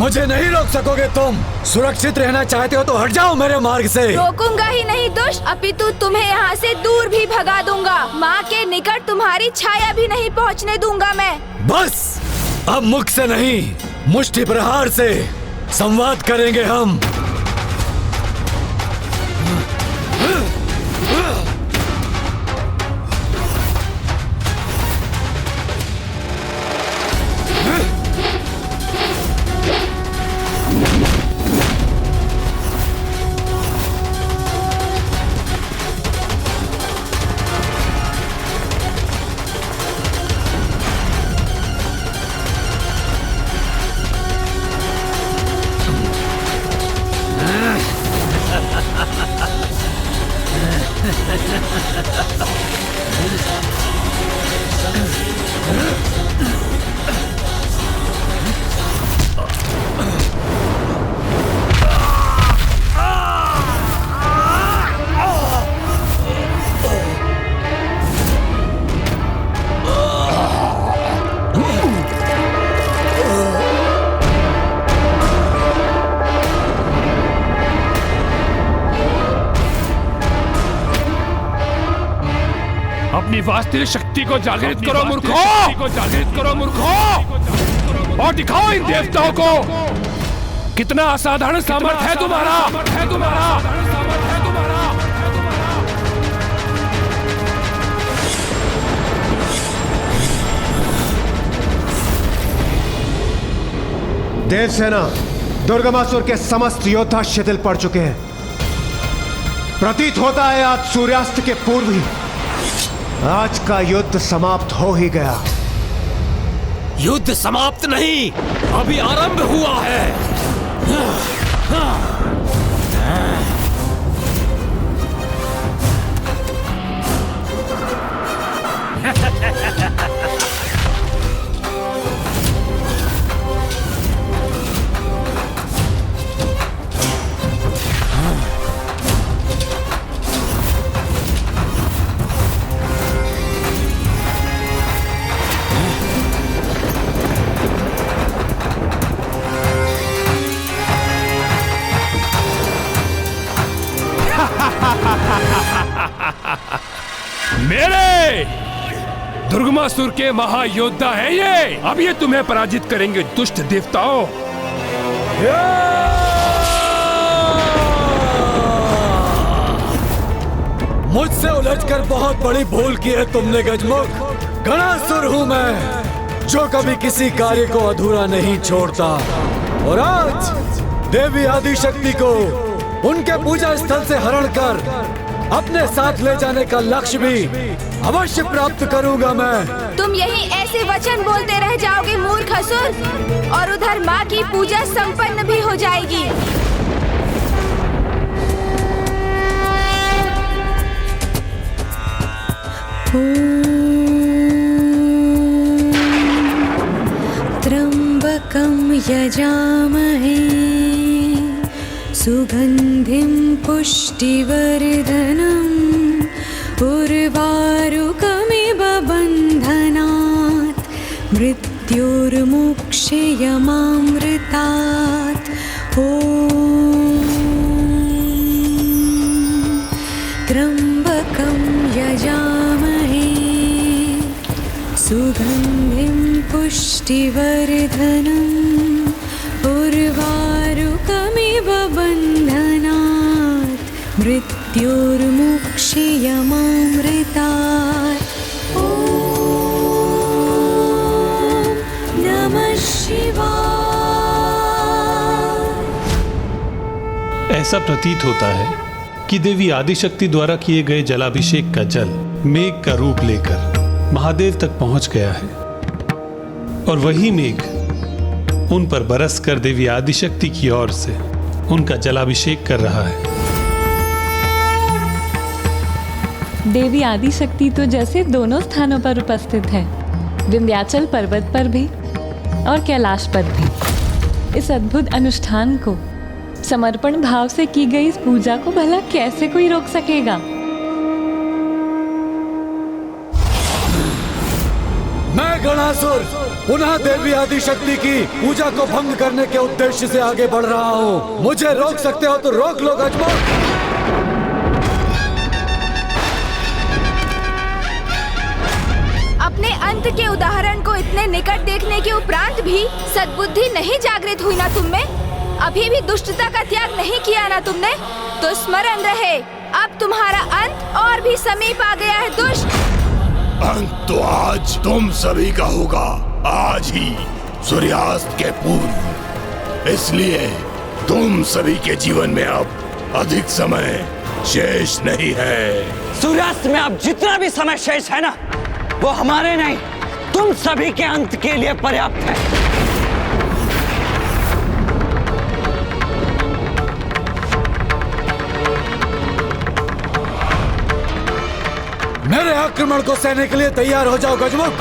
मुझे नहीं रोक सकोगे तुम। सुरक्षित रहना चाहते हो तो हट जाओ मेरे मार्ग से। रोकूंगा ही नहीं दुष्ट, अपितु तुम्हें यहाँ से दूर भी भगा दूंगा। माँ के निकट तुम्हारी छाया भी नहीं पहुँचने दूंगा मैं। बस अब मुख से नहीं, मुष्टि प्रहार से संवाद करेंगे हम। अपनी वास्तविक शक्ति को जागृत करो मूर्खों, और दिखाओ इन देवताओं को कितना असाधारण सामर्थ्य है तुम्हारा। देवसेना, दुर्गमासुर के समस्त योद्धा शिथिल पड़ चुके हैं। प्रतीत होता है आज सूर्यास्त के पूर्व ही आज का युद्ध समाप्त हो ही गया। युद्ध समाप्त नहीं, अभी आरंभ हुआ है। मेरे दुर्गमासुर के महायोद्धा है ये। अब ये तुम्हें पराजित करेंगे दुष्ट देवताओं। मुझसे उलझकर बहुत बड़ी भूल की है तुमने गजमुख। गणासुर हूँ मैं, जो कभी किसी कार्य को अधूरा नहीं छोड़ता। और आज देवी आदिशक्ति को उनके पूजा स्थल से हरण कर अपने साथ ले जाने का लक्ष्य भी अवश्य प्राप्त करूंगा मैं। तुम यही ऐसे वचन बोलते रह जाओगे मूर्ख असुर, और उधर माँ की पूजा संपन्न भी हो जाएगी। त्र्यंबकं यजामहे सुगंधिं पुष्टिवर्धनम् उर्वारुकमिव बन्धनात् मृत्युर्मुक्षयमामृतात्। ॐ त्र्यंबकं यजामहे सुगंधिं पुष्टिवर्धनम् उर्वारुकमिव बन्धनात् मृत्युर्मुक्षयमामृतात्। ॐ नमः शिवाय। ऐसा प्रतीत होता है कि देवी आदिशक्ति द्वारा किए गए जलाभिषेक का जल मेघ का रूप लेकर महादेव तक पहुंच गया है, और वही मेघ उन पर बरस कर देवी आदिशक्ति की ओर से उनका जलाभिषेक कर रहा है। देवी आदिशक्ति तो जैसे दोनों स्थानों पर उपस्थित है, विंध्याचल पर्वत पर भी और कैलाश पर भी। इस अद्भुत अनुष्ठान को, समर्पण भाव से की गई इस पूजा को भला कैसे कोई रोक सकेगा। मैं गणासुर पुनः देवी आदिशक्ति की पूजा को भंग करने के उद्देश्य से आगे बढ़ रहा हूँ। मुझे रोक सकते हो तो रोक लो गजमुख। अपने अंत के उदाहरण को इतने निकट देखने के उपरांत भी सद्बुद्धि नहीं जागृत हुई ना तुम में? अभी भी दुष्टता का त्याग नहीं किया ना तुमने? तो स्मरण रहे, अब तुम्हारा अंत और भी समीप आ गया है दुष्ट। अंत तो आज तुम सभी का होगा, आज ही सूर्यास्त के पूर्व। इसलिए तुम सभी के जीवन में अब अधिक समय शेष नहीं है। सूर्यास्त में अब जितना भी समय शेष है ना, वो हमारे नहीं, तुम सभी के अंत के लिए पर्याप्त है। मेरे आक्रमण को सहने के लिए तैयार हो जाओ गजमुख।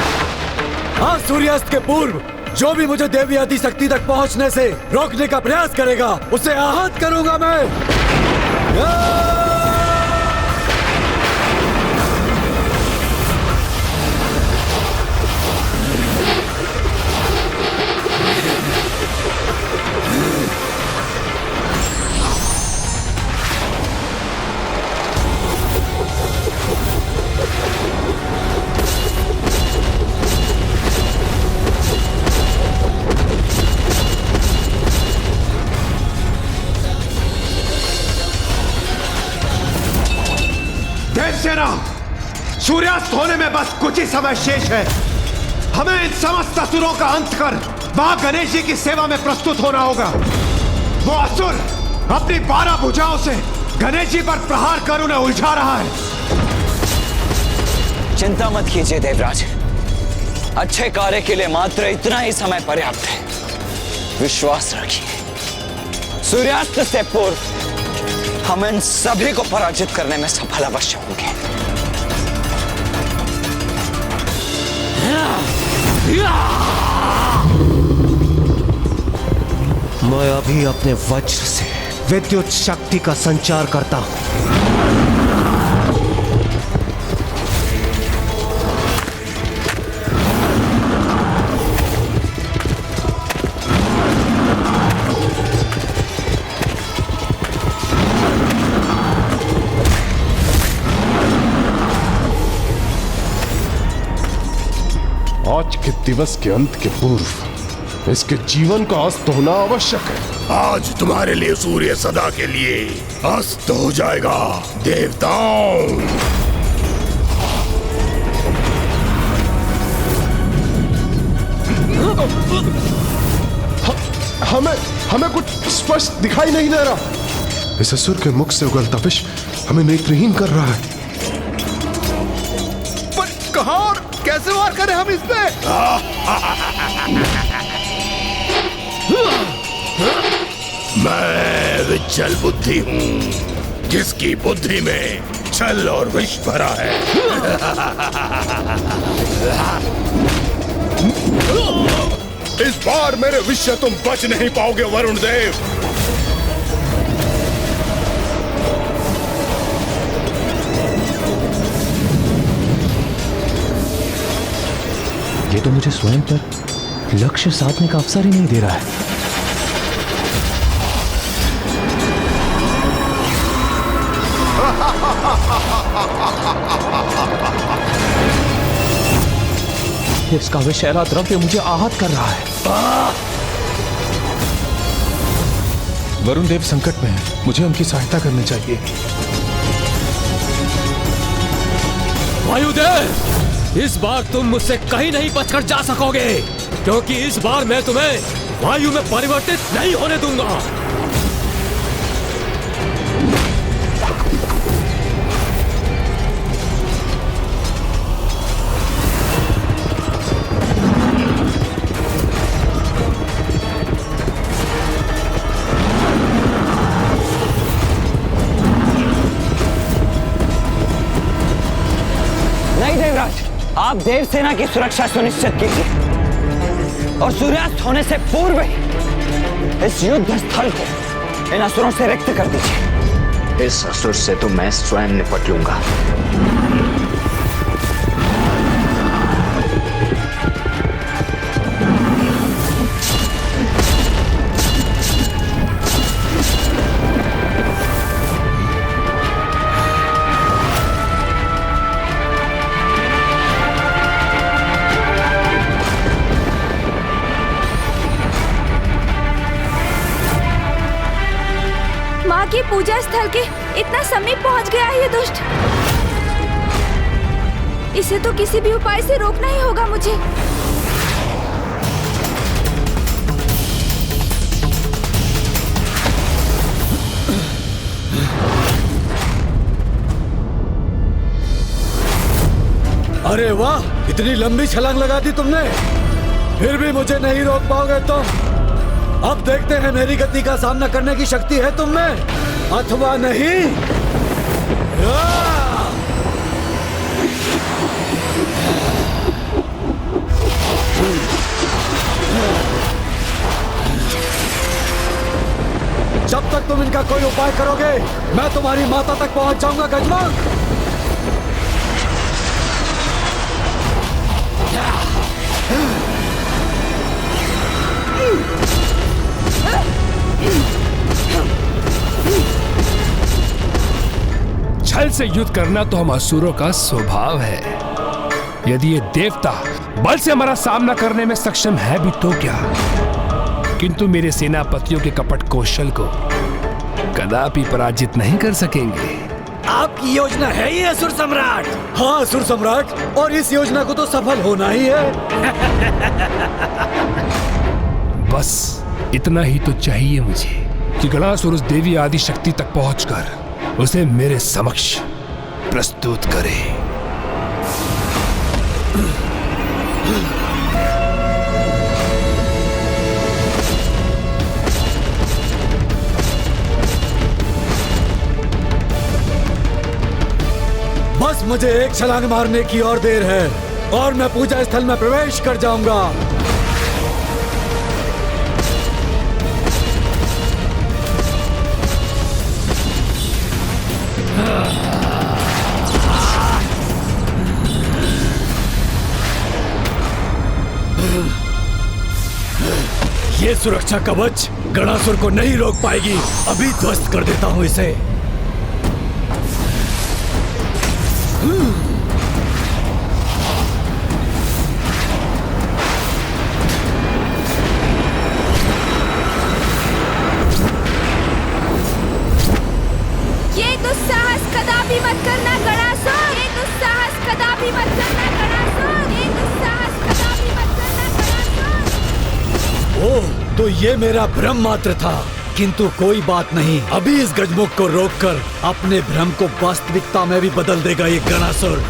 आज सूर्यास्त के पूर्व जो भी मुझे देवी आदिशक्ति तक पहुंचने से रोकने का प्रयास करेगा, उसे आहत करूंगा मैं। देवसेना, सूर्यास्त होने में बस कुछ ही समय शेष है। हमें इन समस्त असुरों का अंत कर मां गणेश जी की सेवा में प्रस्तुत होना होगा। वो असुर अपनी 12 भुजाओं से गणेश जी पर प्रहार कर उन्हें उलझा रहा है। चिंता मत कीजिए देवराज, अच्छे कार्य के लिए मात्र इतना ही समय पर्याप्त है। विश्वास रखिए, सूर्यास्त से पूर्व हम इन सभी को पराजित करने में सफल अवश्य होंगे। मैं अभी अपने वज्र से विद्युत शक्ति का संचार करता हूं। आज के दिवस के अंत के पूर्व इसके जीवन का अस्त होना आवश्यक है। आज तुम्हारे लिए सूर्य सदा के लिए अस्त हो जाएगा देवताओं। हमें कुछ स्पष्ट दिखाई नहीं दे रहा। इस असुर के मुख से उगलता विष हमें नेत्रहीन कर रहा है। पर कहां और कैसे वार करें हम इस पे? मैं विचल बुद्धि हूँ, जिसकी बुद्धि में छल और विष भरा है। इस बार मेरे विष से तुम बच नहीं पाओगे वरुण देव। ये तो मुझे स्वयं पर लक्ष्य साधने का अवसर ही नहीं दे रहा है। इसका विषैला द्रव्य मुझे आहत कर रहा है। वरुण देव संकट में है, मुझे उनकी सहायता करनी चाहिए। वायुदेव, इस बार तुम मुझसे कहीं नहीं बचकर जा सकोगे, क्योंकि इस बार मैं तुम्हें वायु में परिवर्तित नहीं होने दूंगा। आप देव सेना की सुरक्षा सुनिश्चित कीजिए और सूर्यास्त होने से पूर्व ही इस युद्ध स्थल को इन असुरों से रिक्त कर दीजिए। इस असुर से तो मैं स्वयं निपट लूंगा। माँ के पूजा स्थल के इतना समीप पहुँच गया है ये दुष्ट। इसे तो किसी भी उपाय से रोकना ही होगा मुझे। अरे वाह, इतनी लंबी छलांग लगा दी तुमने, फिर भी मुझे नहीं रोक पाओगे तुम। अब देखते हैं मेरी गति का सामना करने की शक्ति है तुम में अथवा नहीं। जब तक तुम इनका कोई उपाय करोगे, मैं तुम्हारी माता तक पहुंच जाऊंगा गजमोक। छल से युद्ध करना तो हम असुरों का स्वभाव है। यदि ये देवता बल से हमारा सामना करने में सक्षम है भी तो क्या, किंतु मेरे सेनापतियों के कपट कौशल को कदापि पराजित नहीं कर सकेंगे। आपकी योजना है ये असुर सम्राट? हाँ असुर सम्राट, और इस योजना को तो सफल होना ही है। बस इतना ही तो चाहिए मुझे कि गणासुर उस देवी आदि शक्ति तक पहुंचकर उसे मेरे समक्ष प्रस्तुत करे। बस मुझे एक छलांग मारने की और देर है और मैं पूजा स्थल में प्रवेश कर जाऊंगा। ये सुरक्षा कवच गणासुर को नहीं रोक पाएगी। अभी ध्वस्त कर देता हूं इसे। ये दुस्साहस कदापि मत करना गणासुर। ये दुस्साहस कदापि मत करना गणासुर। ये दुस्साहस कदापि मत करना गणासुर। ओह, तो ये मेरा भ्रम मात्र था, किंतु कोई बात नहीं। अभी इस गजमुख को रोककर अपने भ्रम को वास्तविकता में भी बदल देगा ये गणासुर।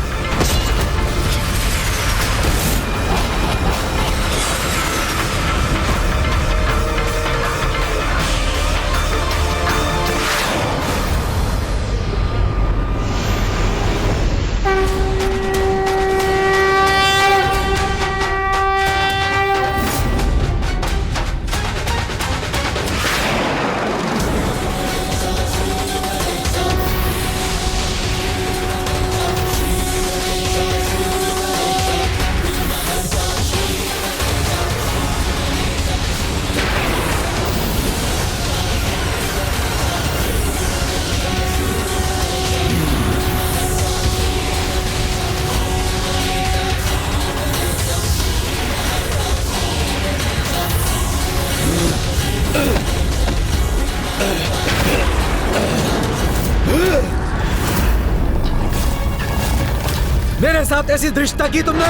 मेरे साथ ऐसी धृष्टता की तुमने,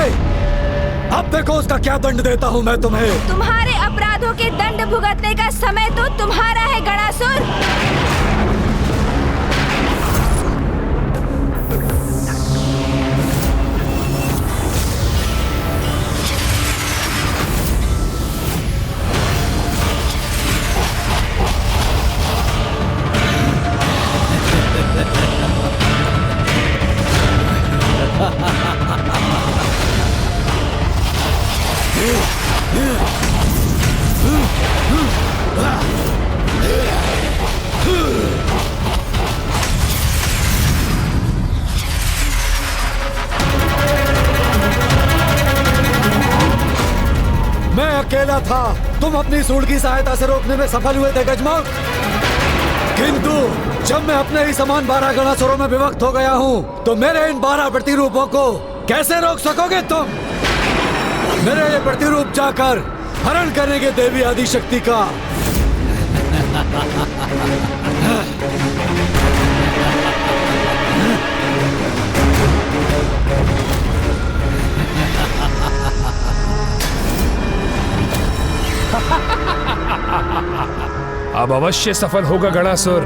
अब देखो उसका क्या दंड देता हूँ मैं तुम्हें। तुम्हारे अपराधों के दंड भुगतने का समय तो तुम्हारा है गणासुर। मैं अकेला था, तुम अपनी सूंड की सहायता से रोकने में सफल हुए थे गजमुख, किंतु जब मैं अपने ही समान 12 गणासुरों में विभक्त हो गया हूँ, तो मेरे इन 12 प्रतिरूपों को कैसे रोक सकोगे तुम? मेरे ये प्रतिरूप जाकर हरण करेंगे देवी आदि शक्ति का। अब अवश्य सफल होगा गणासुर।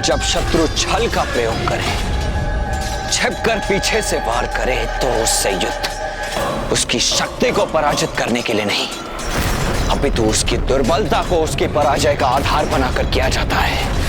जब शत्रु छल का प्रयोग करे, छिपकर पीछे से वार करे, तो उससे युद्ध उसकी शक्ति को पराजित करने के लिए नहीं, अपितु उसकी दुर्बलता को उसकी पराजय का आधार बनाकर किया जाता है।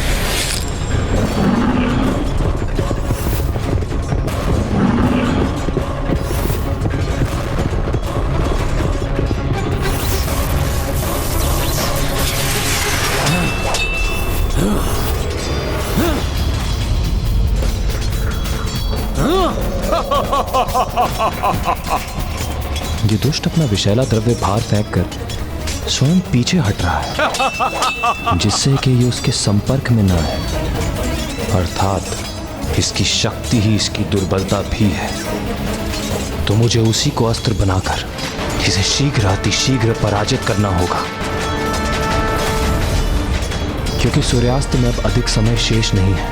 ये दुष्ट अपना विषैला द्रव्य बाहर फेंक कर स्वयं पीछे हट रहा है, जिससे कि ये उसके संपर्क में न है। अर्थात इसकी शक्ति ही इसकी दुर्बलता भी है। तो मुझे उसी को अस्त्र बनाकर इसे शीघ्र अतिशीघ्र पराजित करना होगा, क्योंकि सूर्यास्त में अब अधिक समय शेष नहीं है।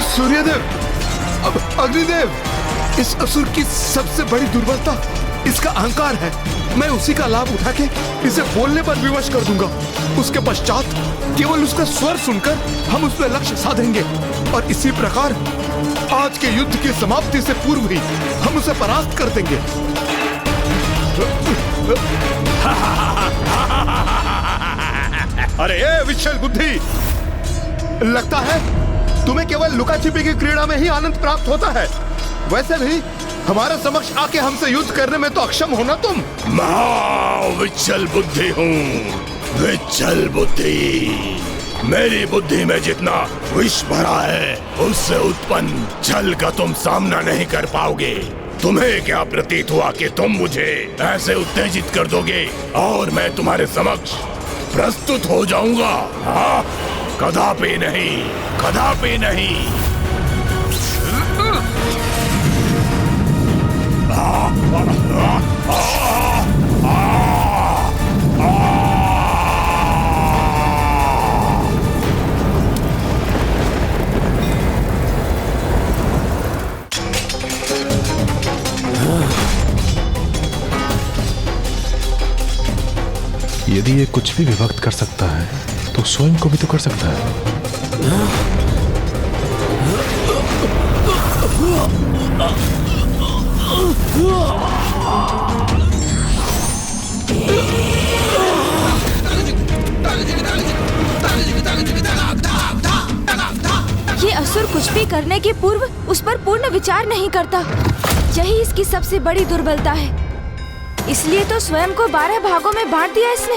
सूर्यदेव, अग्निदेव, इस असुर की सबसे बड़ी दुर्बलता इसका अहंकार है। मैं उसी का लाभ उठा के इसे बोलने पर विवश कर दूंगा। उसके पश्चात केवल उसका स्वर सुनकर हम उस पर लक्ष्य साधेंगे, और इसी प्रकार आज के युद्ध की समाप्ति से पूर्व ही हम उसे परास्त कर देंगे। अरे ए विशाल बुद्धि, लगता है तुम्हें केवल लुका छिपी की क्रीड़ा में ही आनंद प्राप्त होता है। वैसे भी हमारे समक्ष आके हमसे युद्ध करने में तो अक्षम हो ना तुम। मैं विचल बुद्धि हूँ, विचल बुद्धि। मेरी बुद्धि में जितना विष भरा है, उससे उत्पन्न छल का तुम सामना नहीं कर पाओगे। तुम्हें क्या प्रतीत हुआ कि तुम मुझे ऐसे उत्तेजित कर दोगे और मैं तुम्हारे समक्ष प्रस्तुत हो जाऊंगा? हाँ, कदापि नहीं, कदापि नहीं। यदि ये कुछ भी विभक्त कर सकता है तो स्वयं को भी तो कर सकता है। ये असुर कुछ भी करने के पूर्व उस पर पूर्ण विचार नहीं करता। यही इसकी सबसे बड़ी दुर्बलता है। इसलिए तो स्वयं को 12 भागों में बांट दिया इसने,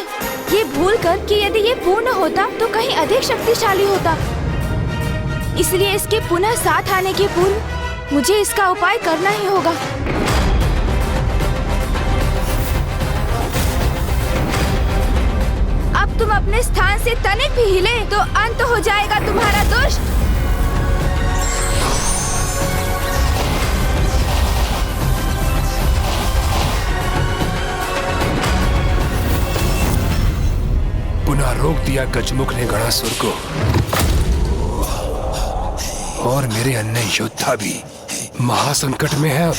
ये भूल कर कि यदि ये पूर्ण होता तो कहीं अधिक शक्तिशाली होता। इसलिए इसके पुनः साथ आने के पूर्व मुझे इसका उपाय करना ही होगा। अब तुम अपने स्थान से तनिक भी हिले तो अंत हो जाएगा तुम्हारा दुष्ट। पुनः रोक दिया गजमुख ने गणासुर को, और मेरे अन्य योद्धा भी महासंकट में है।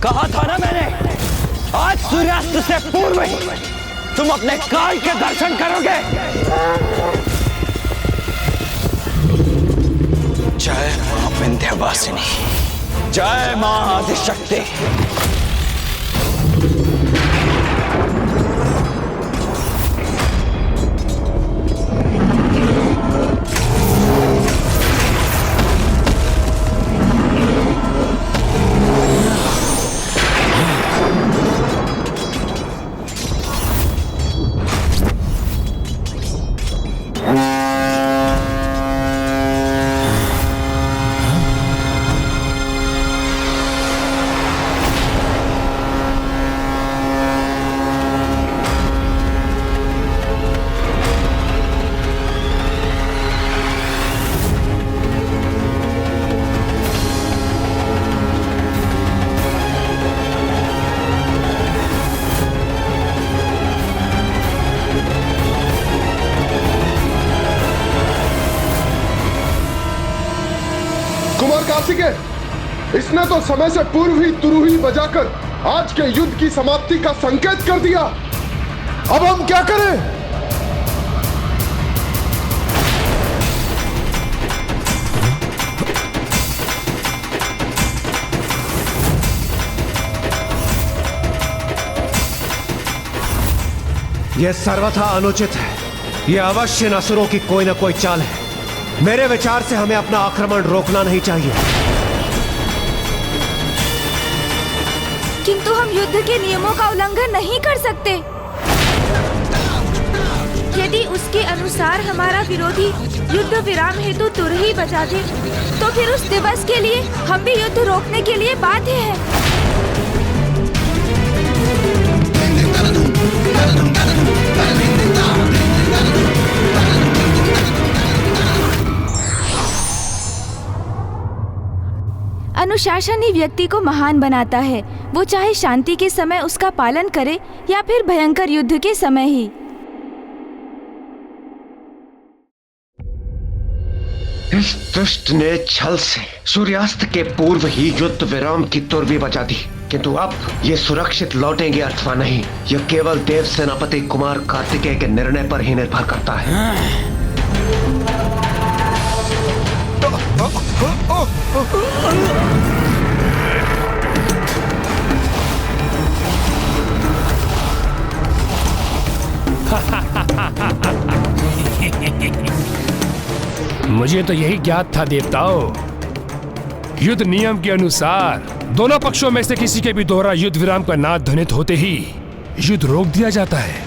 कहा था ना मैंने, आज सूर्यास्त से पूर्व ही तुम अपने काल के दर्शन करोगे। जय मां विंध्यवासिनी, जय मां आदिशक्ति। कार्तिकेय, इसने तो समय से पूर्व ही तुरुही बजाकर आज के युद्ध की समाप्ति का संकेत कर दिया। अब हम क्या करें? यह सर्वथा अनुचित है। यह अवश्य असुरों की कोई न कोई चाल है। मेरे विचार से हमें अपना आक्रमण रोकना नहीं चाहिए। किंतु हम युद्ध के नियमों का उल्लंघन नहीं कर सकते। यदि उसके अनुसार हमारा विरोधी युद्ध विराम हेतु तुरही बजा दे, तो फिर उस दिवस के लिए हम भी युद्ध रोकने के लिए बाध्य हैं। अनुशासन ही व्यक्ति को महान बनाता है, वो चाहे शांति के समय उसका पालन करे या फिर भयंकर युद्ध के समय ही। इस दुष्ट ने छल से सूर्यास्त के पूर्व ही युद्ध विराम की तुरवी बजा दी, किंतु अब ये सुरक्षित लौटेंगे अथवा नहीं, यह केवल देव सेनापति कुमार कार्तिकेय के निर्णय पर ही निर्भर करता है। मुझे तो यही ज्ञात था देवताओं। युद्ध नियम के अनुसार दोनों पक्षों में से किसी के भी दोहरा युद्ध विराम का नाद ध्वनित होते ही युद्ध रोक दिया जाता है,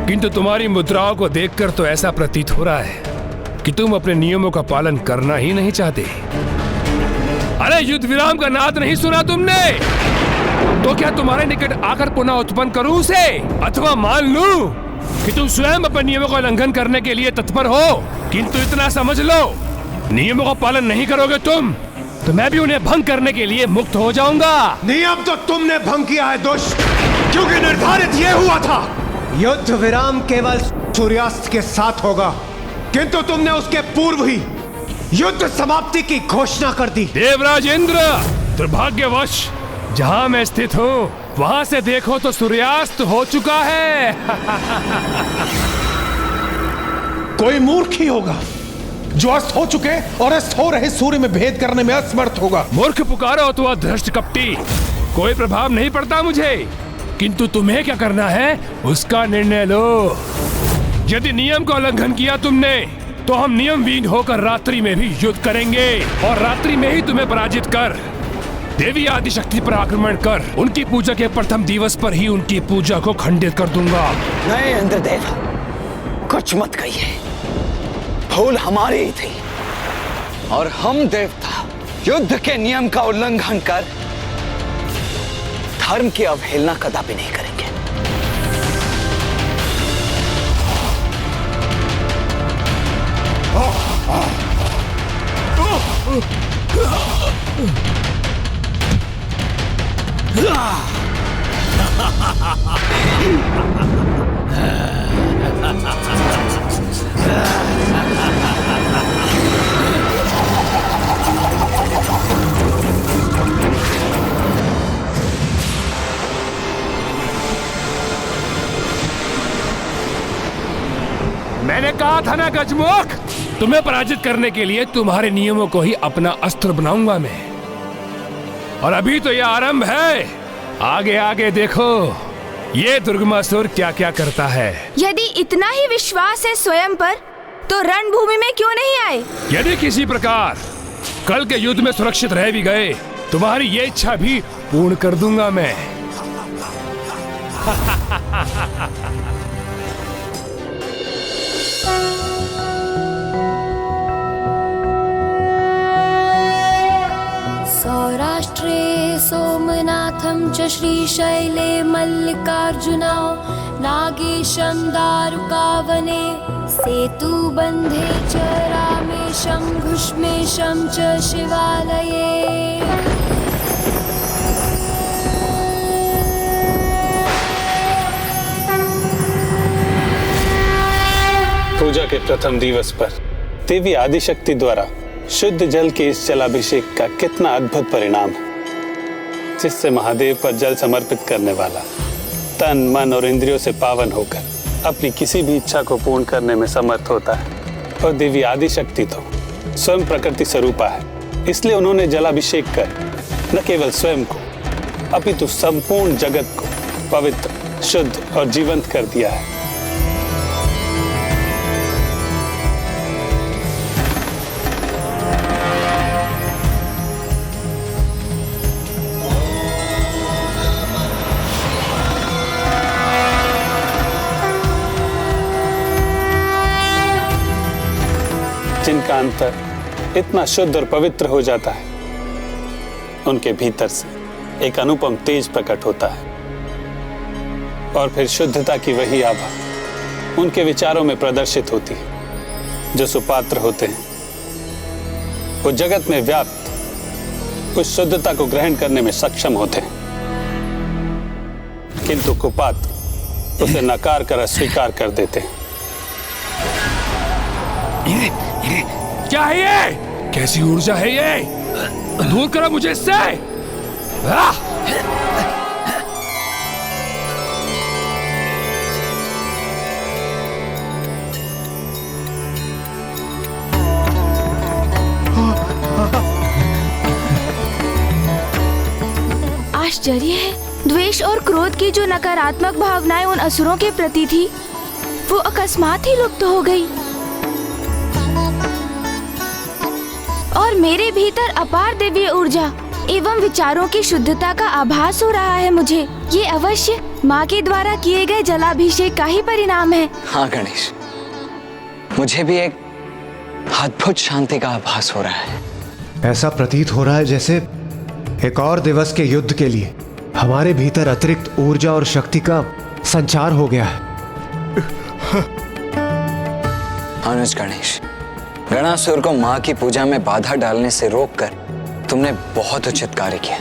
किंतु तुम्हारी मुद्राओं को देखकर तो ऐसा प्रतीत हो रहा है कि तुम अपने नियमों का पालन करना ही नहीं चाहते। अरे युद्ध विराम का नाद नहीं सुना तुमने? तो क्या तुम्हारे निकट आकर पुनः उत्पन्न करूं उसे, अथवा मान लूं कि तुम स्वयं अपने नियमों का उल्लंघन करने के लिए तत्पर हो, किंतु इतना समझ लो, नियमों का पालन नहीं करोगे तुम तो मैं भी उन्हें भंग करने के लिए मुक्त हो जाऊंगा। नियम तो तुमने भंग किया है दुष्ट, क्योंकि निर्धारित यह हुआ था युद्ध विराम केवल सूर्यास्त के साथ होगा, किंतु तुमने उसके पूर्व ही युद्ध समाप्ति की घोषणा कर दी। देवराज इंद्र, दुर्भाग्यवश जहां मैं स्थित हूँ वहां से देखो तो सूर्यास्त हो चुका है। कोई मूर्ख ही होगा जो अस्त हो चुके और अस्त हो रहे सूर्य में भेद करने में असमर्थ होगा। मूर्ख पुकारो तो धृष्ट कपटी, कोई प्रभाव नहीं पड़ता मुझे, किंतु तुम्हें क्या करना है उसका निर्णय लो। यदि नियम का उल्लंघन किया तुमने तो हम नियम विहीन होकर रात्रि में भी युद्ध करेंगे और रात्रि में ही तुम्हें पराजित कर देवी आदिशक्ति पर आक्रमण कर उनकी पूजा के प्रथम दिवस पर ही उनकी पूजा को खंडित कर दूंगा। नहीं इंद्रदेव, कुछ मत कहिए, भूल हमारी ही थी और हम देवता युद्ध के नियम का उल्लंघन कर धर्म की अवहेलना कदापि नहीं करेंगे। मैंने कहा था ना गजमुख, तुम्हें पराजित करने के लिए तुम्हारे नियमों को ही अपना अस्त्र बनाऊंगा मैं। और अभी तो यह आरंभ है, आगे आगे देखो ये दुर्गमासुर क्या क्या करता है। यदि इतना ही विश्वास है स्वयं पर, तो रणभूमि में क्यों नहीं आए? यदि किसी प्रकार कल के युद्ध में सुरक्षित रह भी गए, तुम्हारी ये इच्छा भी पूर्ण कर दूंगा मैं। सौराष्ट्रे सोमनाथं च श्रीशैले मल्लिकार्जुना नागेशं दारुकावने सेतुबन्धे च रामेशं भुष्मेशं च शिवालये। पूजा के प्रथम दिवस पर देवी आदिशक्ति द्वारा शुद्ध जल के इस जलाभिषेक का कितना अद्भुत परिणाम है, जिससे महादेव पर जल समर्पित करने वाला तन मन और इंद्रियों से पावन होकर अपनी किसी भी इच्छा को पूर्ण करने में समर्थ होता है। और देवी आदिशक्ति तो स्वयं प्रकृति स्वरूपा है, इसलिए उन्होंने जलाभिषेक कर न केवल स्वयं को अपितु संपूर्ण जगत को पवित्र, शुद्ध और जीवंत कर दिया है। जिनका अंतर इतना शुद्ध और पवित्र हो जाता है, उनके भीतर से एक अनुपम तेज प्रकट होता है और फिर शुद्धता की वही आभा उनके विचारों में प्रदर्शित होती है। जो सुपात्र होते हैं वो जगत में व्याप्त उस शुद्धता को ग्रहण करने में सक्षम होते हैं, किंतु कुपात्र उसे नकार कर अस्वीकार कर देते हैं। क्या है ये? कैसी ऊर्जा है ये? दूर करो मुझे इससे। आश्चर्य है, द्वेष और क्रोध की जो नकारात्मक भावनाएं उन असुरों के प्रति थी, वो अकस्मात ही लुप्त हो गई और मेरे भीतर अपार दिव्य ऊर्जा एवं विचारों की शुद्धता का आभास हो रहा है। मुझे ये अवश्य माँ के द्वारा किए गए जलाभिषेक का ही परिणाम है। हाँ गणेश, मुझे भी एक अद्भुत शांति का आभास हो रहा है। ऐसा प्रतीत हो रहा है जैसे एक और दिवस के युद्ध के लिए हमारे भीतर अतिरिक्त ऊर्जा और शक्ति का संचार हो गया है। अनुज गणेश, गणासुर को माँ की पूजा में बाधा डालने से रोककर तुमने बहुत उचित कार्य किया,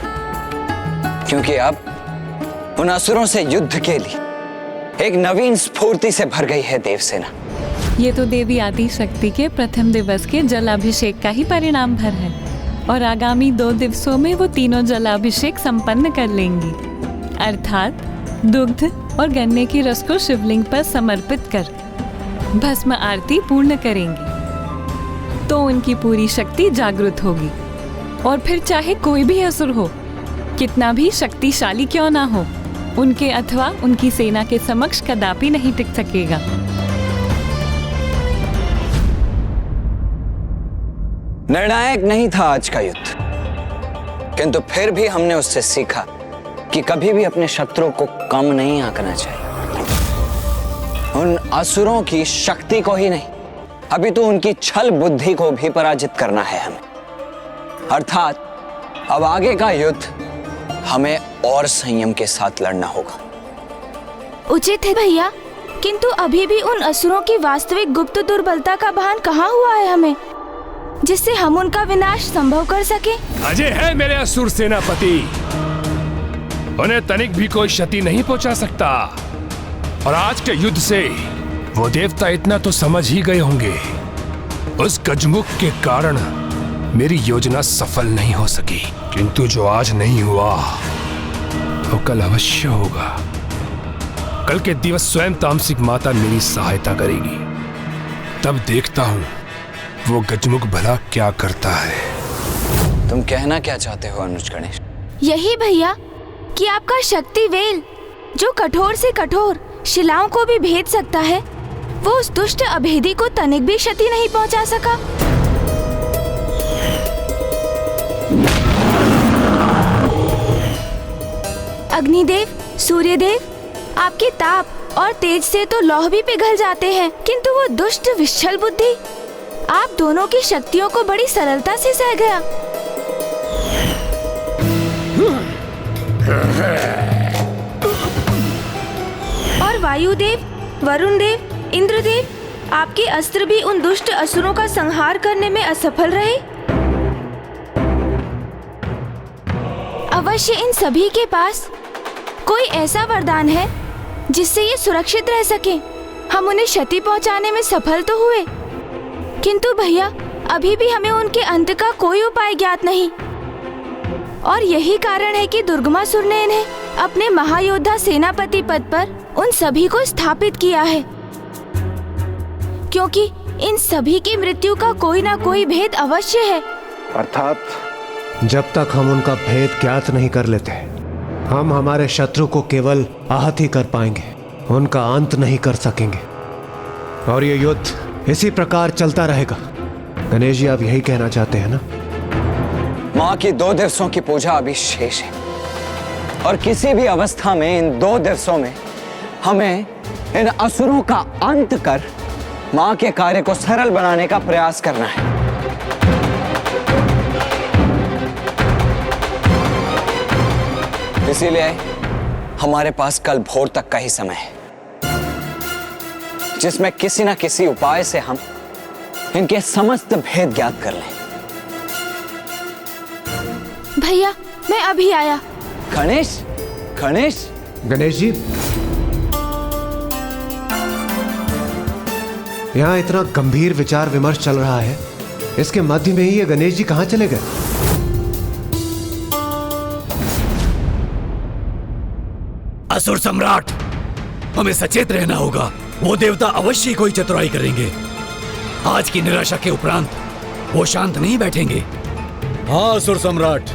क्योंकि अब उन असुरों से युद्ध के लिए एक नवीन स्फूर्ति से भर गई है देवसेना। ये तो देवी आदि शक्ति के प्रथम दिवस के जलाभिषेक का ही परिणाम भर है और आगामी 2 दिवसों में वो तीनों जलाभिषेक संपन्न कर लेंगी, अर्थात दुग्ध और गन्ने के रस को शिवलिंग पर समर्पित कर भस्म आरती पूर्ण करेंगी, तो उनकी पूरी शक्ति जागृत होगी और फिर चाहे कोई भी असुर हो, कितना भी शक्तिशाली क्यों ना हो, उनके अथवा उनकी सेना के समक्ष कदापि नहीं टिक सकेगा। निर्णायक नहीं था आज का युद्ध, किंतु फिर भी हमने उससे सीखा कि कभी भी अपने शत्रु को कम नहीं आंकना चाहिए। उन असुरों की शक्ति को ही नहीं, अभी तो उनकी छल बुद्धि को भी पराजित करना है हमें। अर्थात अब आगे का युद्ध हमें और संयम के साथ लड़ना होगा। उचित है भैया, किंतु अभी भी उन असुरों की वास्तविक गुप्त दुर्बलता का भान कहाँ हुआ है हमें, जिससे हम उनका विनाश संभव कर सके। अजय है मेरे असुर सेनापति, उन्हें तनिक भी कोई क्षति नहीं पहुंचा सकता और आज के युद्ध से वो देवता इतना तो समझ ही गए होंगे, उस गजमुख के कारण मेरी योजना सफल नहीं हो सकी, किंतु जो आज नहीं हुआ वो कल अवश्य होगा। कल के दिवस स्वयं तामसिक माता मेरी सहायता करेगी, तब देखता हूँ वो गजमुख भला क्या करता है। तुम कहना क्या चाहते हो अनुज गणेश? यही भैया कि आपका शक्ति वेल जो कठोर से कठोर शिलाओं को भी भेद सकता है, वो उस दुष्ट अभेदी को तनिक भी क्षति नहीं पहुंचा सका। अग्निदेव, सूर्यदेव, आपके ताप और तेज से तो लौह भी पिघल जाते हैं, किंतु वो दुष्ट विच्छल बुद्धि आप दोनों की शक्तियों को बड़ी सरलता से सह गया। और वायुदेव, वरुण देव, इंद्रदेव, आपके अस्त्र भी उन दुष्ट असुरों का संहार करने में असफल रहे। अवश्य इन सभी के पास कोई ऐसा वरदान है जिससे ये सुरक्षित रह सके। हम उन्हें क्षति पहुंचाने में सफल तो हुए, किंतु भैया अभी भी हमें उनके अंत का कोई उपाय ज्ञात नहीं। और यही कारण है कि दुर्गमासुर ने इन्हें अपने महायोद्धा सेनापति पद पर उन सभी को स्थापित किया है, क्योंकि इन सभी की मृत्यु का कोई ना कोई भेद अवश्य है। अर्थात जब तक हम उनका भेद ज्ञात नहीं कर लेते, हम हमारे शत्रु को केवल आहत ही कर पाएंगे, उनका अंत नहीं कर सकेंगे। और ये युद्ध इसी प्रकार चलता रहेगा। गणेश जी, आप यही कहना चाहते हैं ना? माँ की 2 दिवसों की पूजा अभी शेष है, और किसी भी अवस्था में इन 2 दिवसों में हमें इन असुरों का अंत कर माँ के कार्य को सरल बनाने का प्रयास करना है। इसीलिए हमारे पास कल भोर तक का ही समय है, जिसमें किसी न किसी उपाय से हम इनके समस्त भेद ज्ञात कर लें। भैया, मैं अभी आया। गणेश, गणेश, गणेश जी, यहाँ इतना गंभीर विचार विमर्श चल रहा है, इसके मध्य में ही ये गणेश जी कहाँ चले गए? असुर सम्राट, हमें सचेत रहना होगा। वो देवता अवश्य कोई चतुराई करेंगे। आज की निराशा के उपरांत वो शांत नहीं बैठेंगे। हाँ असुर सम्राट,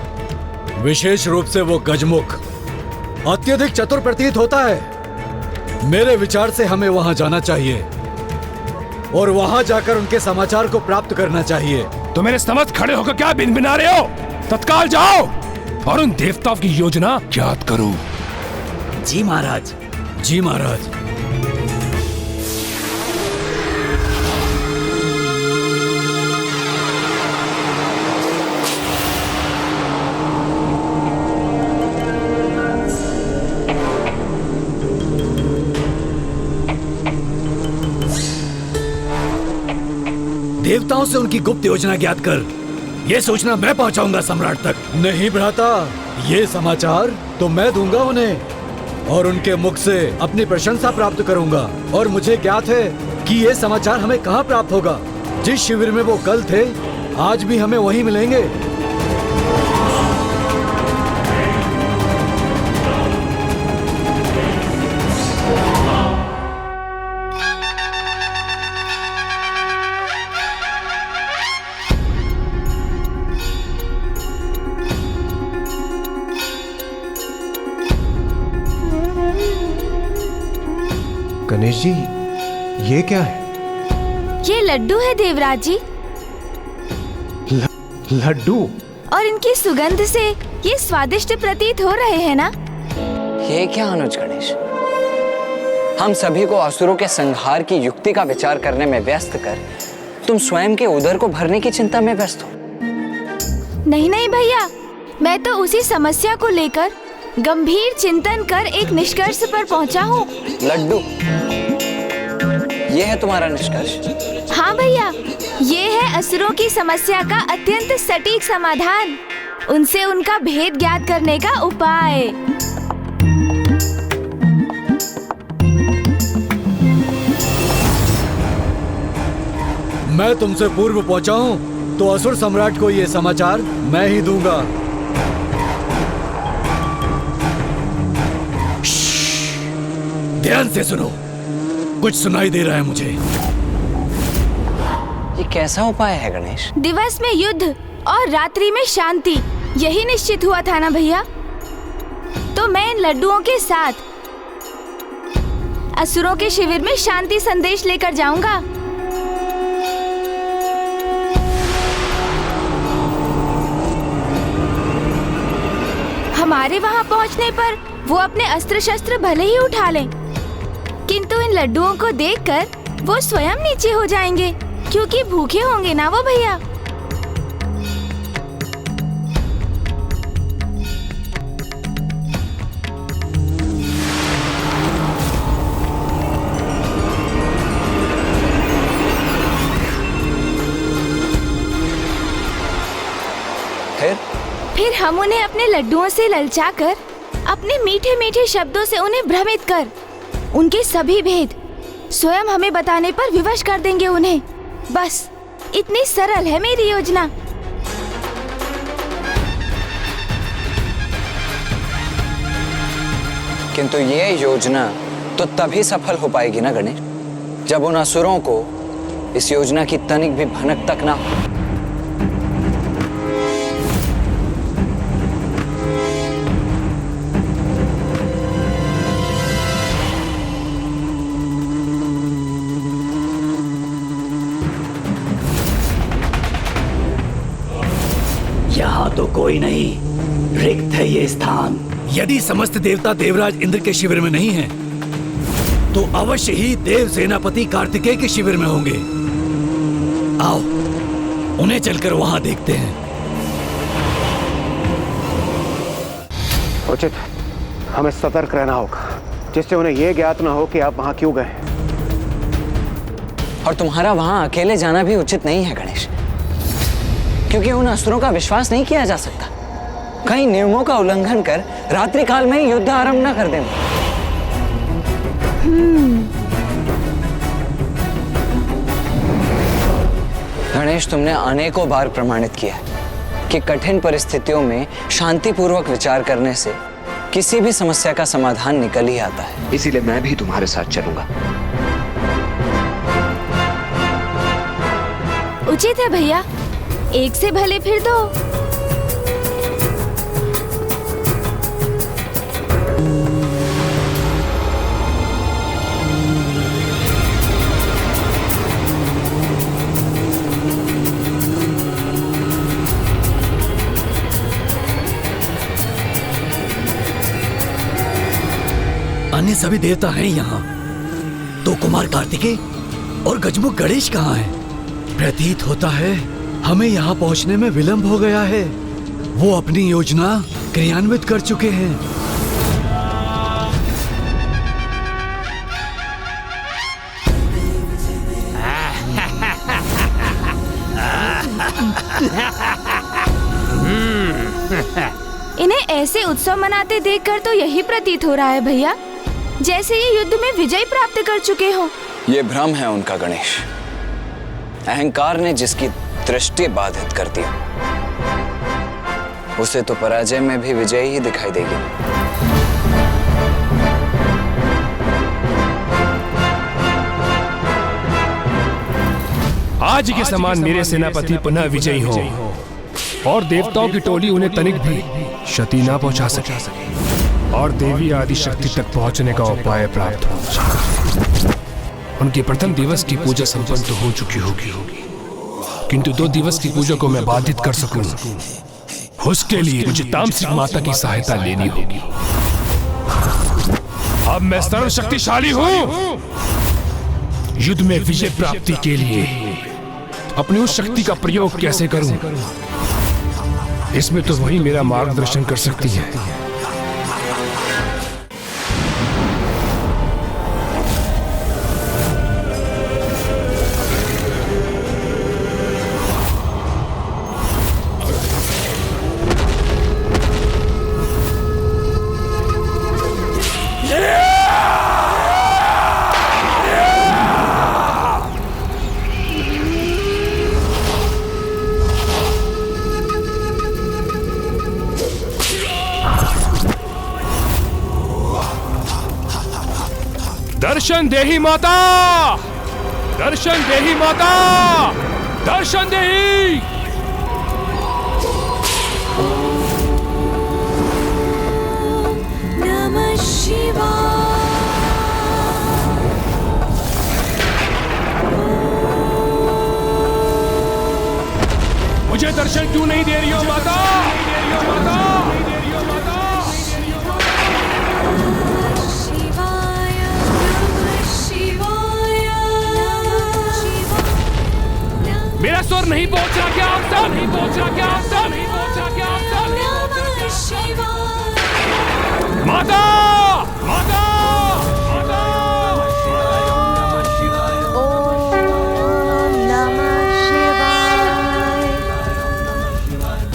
विशेष रूप से वो गजमुख अत्यधिक चतुर प्रतीत होता है। मेरे विचार से हमें वहां जाना चाहिए और वहां जाकर उनके समाचार को प्राप्त करना चाहिए। तो मेरे समझ खड़े होकर क्या बिनबिना रहे हो? तत्काल जाओ और उन देवताओं की योजना ज्ञात करो। जी महाराज, जी महाराज। देवताओं से उनकी गुप्त योजना ज्ञात कर ये सूचना मैं पहुंचाऊंगा सम्राट तक। नहीं भ्राता, ये समाचार तो मैं दूंगा उन्हें और उनके मुख से अपनी प्रशंसा प्राप्त करूंगा। और मुझे ज्ञात है कि ये समाचार हमें कहाँ प्राप्त होगा। जिस शिविर में वो कल थे, आज भी हमें वहीं मिलेंगे। गणेश जी, ये क्या है? ये लड्डू है देवराज जी। लड्डू? और इनकी सुगंध से ये स्वादिष्ट प्रतीत हो रहे हैं ना? ये क्या अनुज गणेश, हम सभी को असुरों के संहार की युक्ति का विचार करने में व्यस्त कर तुम स्वयं के उदर को भरने की चिंता में व्यस्त हो। नहीं नहीं भैया, मैं तो उसी समस्या को लेकर गंभीर चिंतन कर एक निष्कर्ष पर पहुंचा हूँ। लड्डू, ये है तुम्हारा निष्कर्ष? हाँ भैया, ये है असुरों की समस्या का अत्यंत सटीक समाधान, उनसे उनका भेद ज्ञात करने का उपाय। मैं तुमसे पूर्व पहुंचा हूँ तो असुर सम्राट को ये समाचार मैं ही दूंगा। ध्यान से सुनो, कुछ सुनाई दे रहा है मुझे। ये कैसा उपाय है गणेश? दिवस में युद्ध और रात्रि में शांति, यही निश्चित हुआ था ना भैया। तो मैं इन लड्डुओं के साथ असुरों के शिविर में शांति संदेश लेकर जाऊंगा। हमारे वहां पहुंचने पर वो अपने अस्त्र शस्त्र भले ही उठा लें, किंतु इन लड्डुओं को देखकर वो स्वयं नीचे हो जाएंगे, क्योंकि भूखे होंगे ना वो भैया। फिर हम उन्हें अपने लड्डुओं से ललचाकर, अपने मीठे मीठे शब्दों से उन्हें भ्रमित कर, उनके सभी भेद स्वयं हमें बताने पर विवश कर देंगे उन्हें। बस इतनी सरल है मेरी योजना। किंतु ये योजना तो तभी सफल हो पाएगी ना गणेश, जब उन असुरों को इस योजना की तनिक भी भनक तक ना हो। यहाँ तो कोई नहीं, रिक्त है ये स्थान। यदि समस्त देवता देवराज इंद्र के शिविर में नहीं हैं, तो अवश्य ही देव सेनापति कार्तिकेय के शिविर में होंगे। आओ, उन्हें चलकर वहां देखते हैं। उचित, हमें सतर्क रहना होगा, जिससे उन्हें यह ज्ञात ना हो कि आप वहां क्यों गए। और तुम्हारा वहां अकेले जाना भी उचित नहीं है गणेश, क्योंकि उन असुरों का विश्वास नहीं किया जा सकता। कहीं नियमों का उल्लंघन कर रात्रि काल में ही युद्ध आरंभ न कर दें। गणेश, तुमने अनेकों बार प्रमाणित किया कि कठिन परिस्थितियों में शांतिपूर्वक विचार करने से किसी भी समस्या का समाधान निकल ही आता है। इसीलिए मैं भी तुम्हारे साथ चलूंगा। उचित है भैया, एक से भले फिर दो। अन्य सभी देवता हैं यहाँ, तो कुमार कार्तिकेय और गजमुख गणेश कहाँ हैं? प्रतीत होता है हमें यहाँ पहुँचने में विलंब हो गया है। वो अपनी योजना क्रियान्वित कर चुके हैं। इन्हें ऐसे उत्सव मनाते देखकर तो यही प्रतीत हो रहा है भैया, जैसे ये युद्ध में विजय प्राप्त कर चुके हो। ये भ्रम है उनका गणेश। अहंकार ने जिसकी दृष्टि बाधित कर दी, उसे तो पराजय में भी विजय ही दिखाई देगी। आज के समान मेरे सेनापति पुनः विजयी हो और देवताओं की टोली उन्हें तनिक भी क्षति ना पहुंचा सके और देवी आदि शक्ति तक पहुंचने का उपाय प्राप्त हो। उनके प्रथम दिवस की पूजा संपन्न तो हो चुकी होगी, किंतु 2 दिवस की पूजा को मैं बाधित कर सकूं, उसके लिए मुझे तामसिक माता की सहायता लेनी होगी। अब मैं सर्वशक्तिशाली हूं। युद्ध में विजय प्राप्ति के लिए अपनी उस शक्ति का प्रयोग कैसे करूं, इसमें तो वही मेरा मार्गदर्शन कर सकती है। दर्शन देही माता, दर्शन देही माता, दर्शन देही। नमः शिवाय। मुझे दर्शन क्यों नहीं दे रही हो माता? मेरा स्वर नहीं पहुंच रहा क्या आप सब? नहीं पहुंच रहा क्या आप सब? नहीं पहुंच रहा क्या आप सब? माता, माता, माता। ओम नमः शिवाय।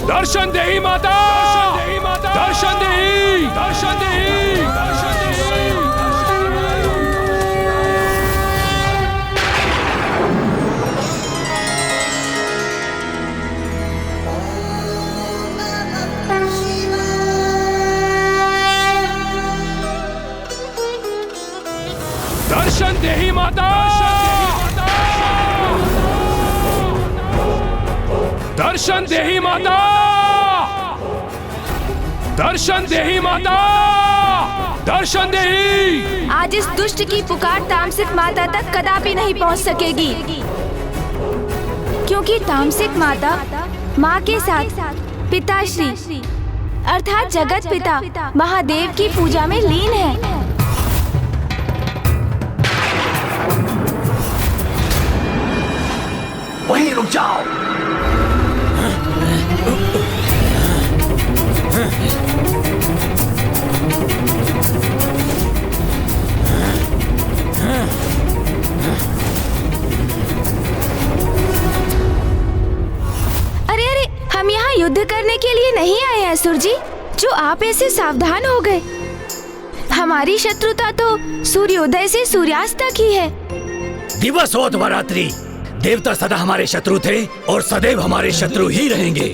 दर्शन देही माता, दर्शन देही, दर्शन देही, दर्शन देही। दर्शन देही माता, दर्शन देही माता, दर्शन देही माता, दर्शन देही। आज इस दुष्ट की पुकार तामसिक माता तक कदापि नहीं पहुंच सकेगी, क्योंकि तामसिक माता माँ के साथ पिताश्री अर्थात जगत पिता महादेव की पूजा में लीन है। वहीं रुक जाओ। अरे अरे, हम यहाँ युद्ध करने के लिए नहीं आए हैं असुर जी, जो आप ऐसे सावधान हो गए। हमारी शत्रुता तो सूर्योदय से सूर्यास्त तक ही है। दिवस हो अथवा रात्रि, देवता सदा हमारे शत्रु थे और सदैव हमारे शत्रु ही रहेंगे।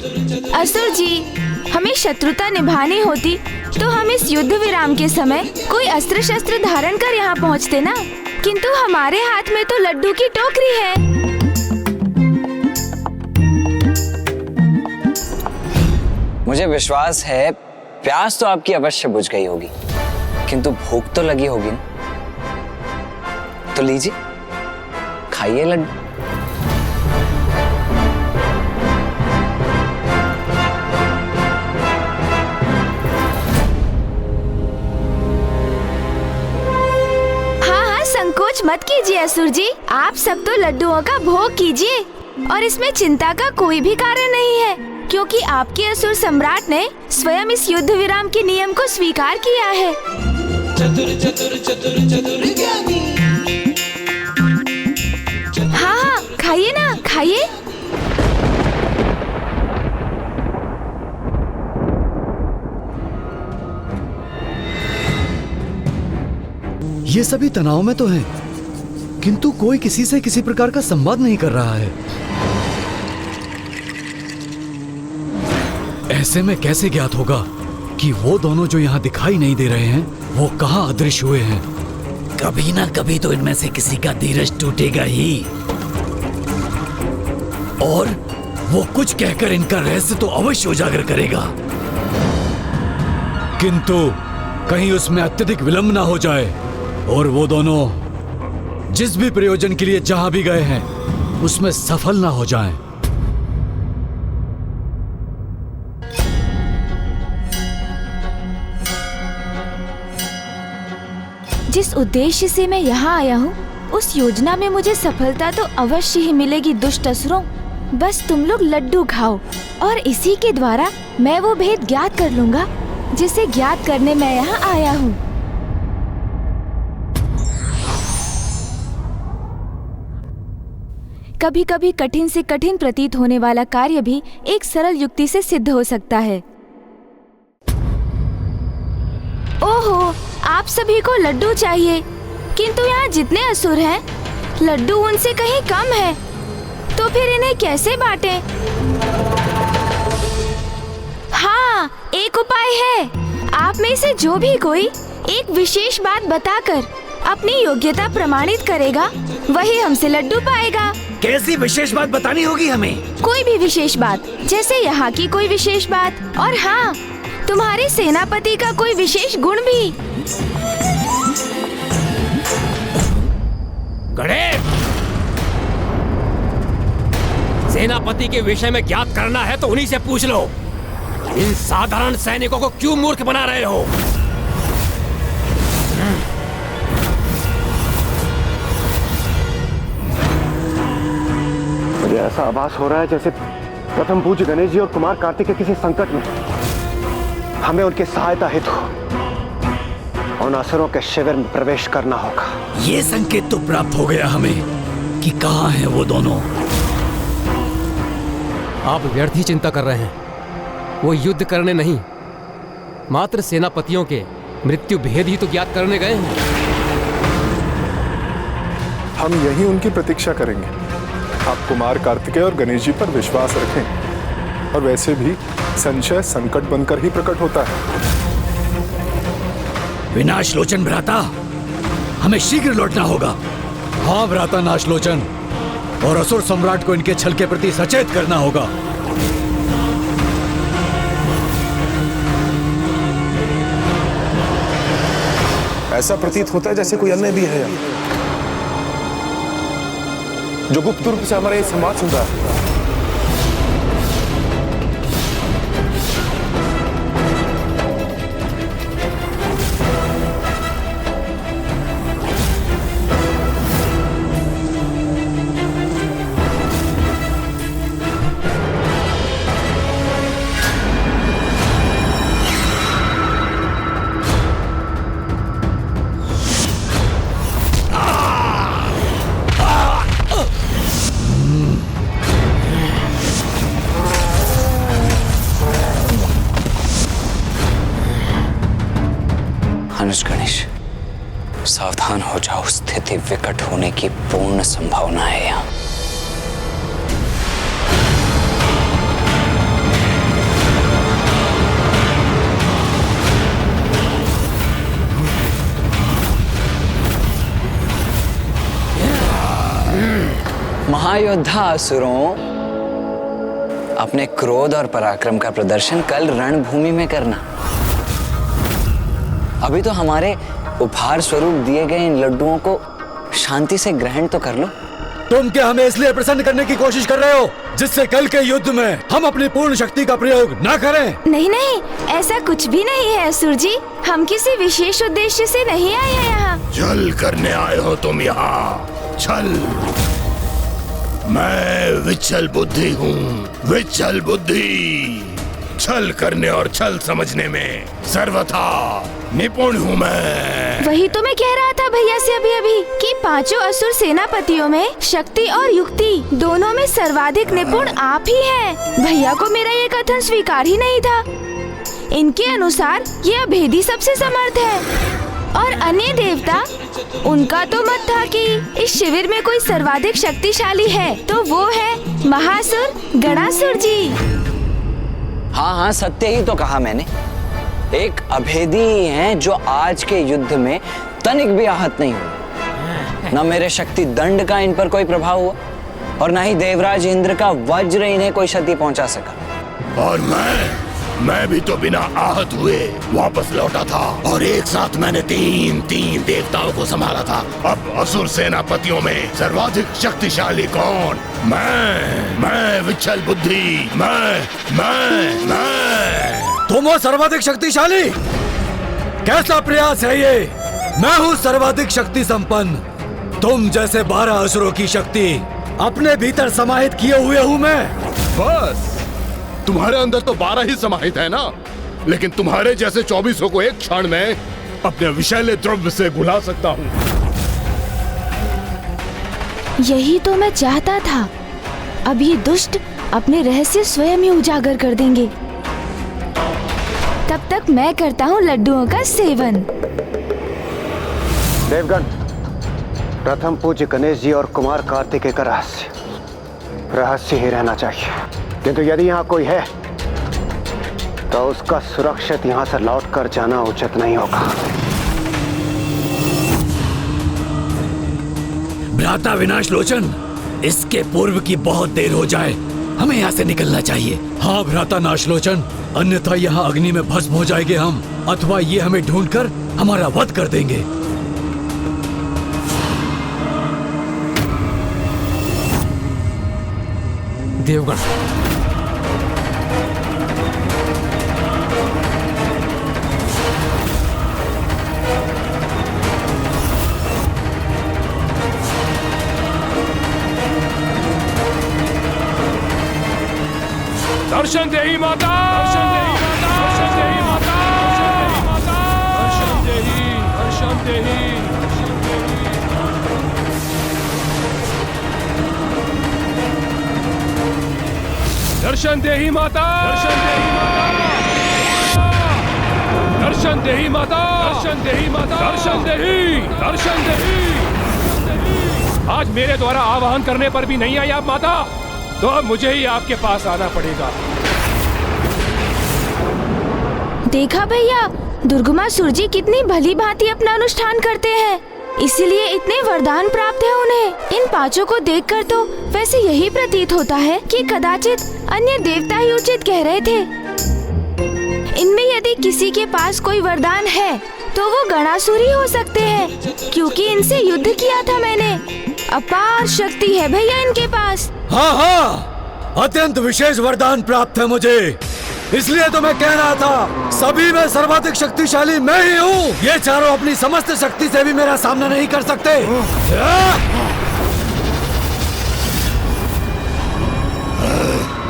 असुर जी, हमें शत्रुता निभानी होती तो हम इस युद्ध विराम के समय कोई अस्त्र शस्त्र धारण कर यहाँ पहुँचते ना, किंतु हमारे हाथ में तो लड्डू की टोकरी है। मुझे विश्वास है प्यास तो आपकी अवश्य बुझ गई होगी, किंतु भूख तो लगी होगी ना। तो लीजिए, खाइए लड्डू। संकोच मत कीजिए असुर जी, आप सब तो लड्डुओं का भोग कीजिए और इसमें चिंता का कोई भी कारण नहीं है, क्योंकि आपके असुर सम्राट ने स्वयं इस युद्ध विराम के नियम को स्वीकार किया है। चतुर चतुर चतुर चतुर ज्ञानी। हाँ, खाइए ना, खाइए। ये सभी तनाव में तो हैं, किंतु कोई किसी से किसी प्रकार का संवाद नहीं कर रहा है। ऐसे में कैसे ज्ञात होगा कि वो दोनों जो यहाँ दिखाई नहीं दे रहे हैं, वो कहाँ अदृश्य हुए हैं? कभी ना कभी तो इनमें से किसी का धीरज टूटेगा ही, और वो कुछ कहकर इनका रहस्य तो अवश्य उजागर करेगा। किंतु कहीं उसमें अत्यधिक विलंब ना हो जाए और वो दोनों जिस भी प्रयोजन के लिए जहां भी गए हैं उसमें सफल ना हो जाएं। जिस उद्देश्य से मैं यहाँ आया हूँ, उस योजना में मुझे सफलता तो अवश्य ही मिलेगी दुष्ट असुरों। बस तुम लोग लड्डू खाओ और इसी के द्वारा मैं वो भेद ज्ञात कर लूंगा जिसे ज्ञात करने मैं यहाँ आया हूँ। कभी कभी कठिन से कठिन प्रतीत होने वाला कार्य भी एक सरल युक्ति से सिद्ध हो सकता है। ओहो, आप सभी को लड्डू चाहिए, किंतु यहाँ जितने असुर हैं, लड्डू उनसे कहीं कम है, तो फिर इन्हें कैसे बांटें? हाँ, एक उपाय है। आप में से जो भी कोई एक विशेष बात बताकर अपनी योग्यता प्रमाणित करेगा, वही हमसे लड्डू पाएगा। कैसी विशेष बात बतानी होगी हमें? कोई भी विशेष बात, जैसे यहाँ की कोई विशेष बात, और हाँ, तुम्हारे सेनापति का कोई विशेष गुण भी। गणेश, सेनापति के विषय में ज्ञात करना है तो उन्हीं से पूछ लो। इन साधारण सैनिकों को क्यों मूर्ख बना रहे हो? मुझे ऐसा आभास हो रहा है जैसे प्रथम पूज्य गणेश जी और कुमार कार्तिक के किसी संकट में हमें उनकी सहायता हेतु उन असुरों के शिविर में प्रवेश करना होगा। ये संकेत तो प्राप्त हो गया हमें कि कहाँ हैं वो दोनों। आप व्यर्थ ही चिंता कर रहे हैं। वो युद्ध करने नहीं, मात्र सेनापतियों के मृत्यु भेद ही तो ज्ञात करने गए हैं। हम यही उनकी प्रतीक्षा करेंगे। आप कुमार कार्तिकेय और गणेश जी पर विश्वास रखें, और वैसे भी संशय संकट बनकर ही प्रकट होता है। विनाश लोचन भ्राता, हमें शीघ्र लौटना होगा। हाँ भ्राता नाशलोचन, और असुर सम्राट को इनके छल के प्रति सचेत करना होगा। ऐसा प्रतीत होता है जैसे कोई अन्य भी है जो गुप्त रूप से हमारा ये संवाद सुन रहा है। अनुज गणेश, सावधान हो जाओ, स्थिति विकट होने की पूर्ण संभावना है यहाँ। महायोद्धा असुरों, अपने क्रोध और पराक्रम का प्रदर्शन कल रणभूमि में करना। अभी तो हमारे उपहार स्वरूप दिए गए इन लड्डुओं को शांति से ग्रहण तो कर लो। तुम क्या हमें इसलिए प्रसन्न करने की कोशिश कर रहे हो जिससे कल के युद्ध में हम अपनी पूर्ण शक्ति का प्रयोग न करें? नहीं नहीं, ऐसा कुछ भी नहीं है असुर जी। हम किसी विशेष उद्देश्य से नहीं आए हैं यहाँ। छल करने आए हो तुम यहाँ। छल। मैं विचल बुद्धि हूँ, विचल बुद्धि। छल करने और छल समझने में सर्वथा निपुण हूँ मैं। वही तो मैं कह रहा था भैया से अभी कि पांचों असुर सेनापतियों में शक्ति और युक्ति दोनों में सर्वाधिक निपुण आप ही हैं। भैया को मेरा ये कथन स्वीकार ही नहीं था। इनके अनुसार ये अभेदी सबसे समर्थ है और अन्य देवता, उनका तो मत था कि इस शिविर में कोई सर्वाधिक शक्तिशाली है तो वो है महासुर गणासुर जी। हाँ हाँ, सत्य ही तो कहा मैंने। एक अभेदी ही हैं जो आज के युद्ध में तनिक भी आहत नहीं हुए। न मेरे शक्ति दंड का इन पर कोई प्रभाव हुआ और न ही देवराज इंद्र का वज्र इन्हें कोई क्षति पहुंचा सका। और मैं भी तो बिना आहत हुए वापस लौटा था और एक साथ मैंने तीन देवताओं को संभाला था। अब असुर सेनापतियों में सर्वाधिक शक्तिशाली कौन? मैं विचल बुद्धि। मैं तुम हो सर्वाधिक शक्तिशाली? कैसा प्रयास है ये? मैं हूँ सर्वाधिक शक्ति संपन्न। तुम जैसे 12 असुरों की शक्ति अपने भीतर समाहित किए हुए हूँ मैं। बस तुम्हारे अंदर तो 12 ही समाहित है ना, लेकिन तुम्हारे जैसे 24 को एक क्षण में अपने विषैले द्रव्य से घुला सकता हूँ। यही तो मैं चाहता था। अब ये दुष्ट अपने रहस्य स्वयं ही उजागर कर देंगे। तब तक मैं करता हूँ लड्डुओं का सेवन। देवगण, प्रथम पूज्य गणेश जी और कुमार कार्तिकेय का रहस्य ही रहना चाहिए। किंतु यदि यहाँ कोई है तो उसका सुरक्षित यहाँ से लौटकर जाना उचित नहीं होगा। भ्राता विनाश लोचन, इसके पूर्व की बहुत देर हो जाए, हमें यहाँ से निकलना चाहिए। हाँ भ्राता नाशलोचन, अन्यथा यहाँ अग्नि में भस्म हो जाएंगे हम, अथवा ये हमें ढूंढकर हमारा वध कर देंगे। देवगण, दर्शन देही माता, दर्शन देही माता, दर्शन देही, दर्शन देही। दर्शन देही माता, दर्शन देही माता, दर्शन देही माता, दर्शन देही, दर्शन देही। आज मेरे द्वारा आवाहन करने पर भी नहीं आई आप माता, तो अब मुझे ही आपके पास आना पड़ेगा। देखा भैया, दुर्गमासुर जी कितनी भली भांति अपना अनुष्ठान करते हैं। इसलिए इतने वरदान प्राप्त है उन्हें। इन पांचों को देखकर तो वैसे यही प्रतीत होता है कि कदाचित अन्य देवता ही उचित कह रहे थे। इनमें यदि किसी के पास कोई वरदान है तो वो गणासुर ही हो सकते हैं, क्योंकि इनसे युद्ध किया था मैंने। अपार शक्ति है भैया इनके पास। हाँ हाँ, अत्यंत विशेष वरदान प्राप्त है मुझे, इसलिए तो मैं कह रहा था सभी में सर्वाधिक शक्तिशाली मैं ही हूँ। ये चारों अपनी समस्त शक्ति से भी मेरा सामना नहीं कर सकते।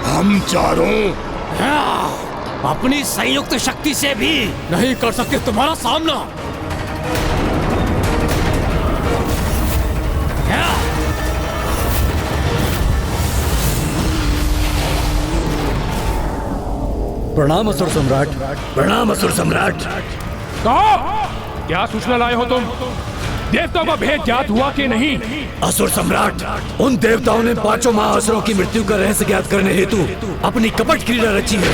हम चारों अपनी संयुक्त शक्ति से भी नहीं कर सकते तुम्हारा सामना। प्रणाम असुर सम्राट। प्रणाम असुर सम्राट। कहो, क्या सूचना लाए हो तुम? देवताओं का भेद ज्ञात हुआ कि नहीं? असुर सम्राट, उन देवताओं ने पांचों महाअसुरों की मृत्यु का रहस्य ज्ञात करने हेतु अपनी कपट क्रीड़ा रची है।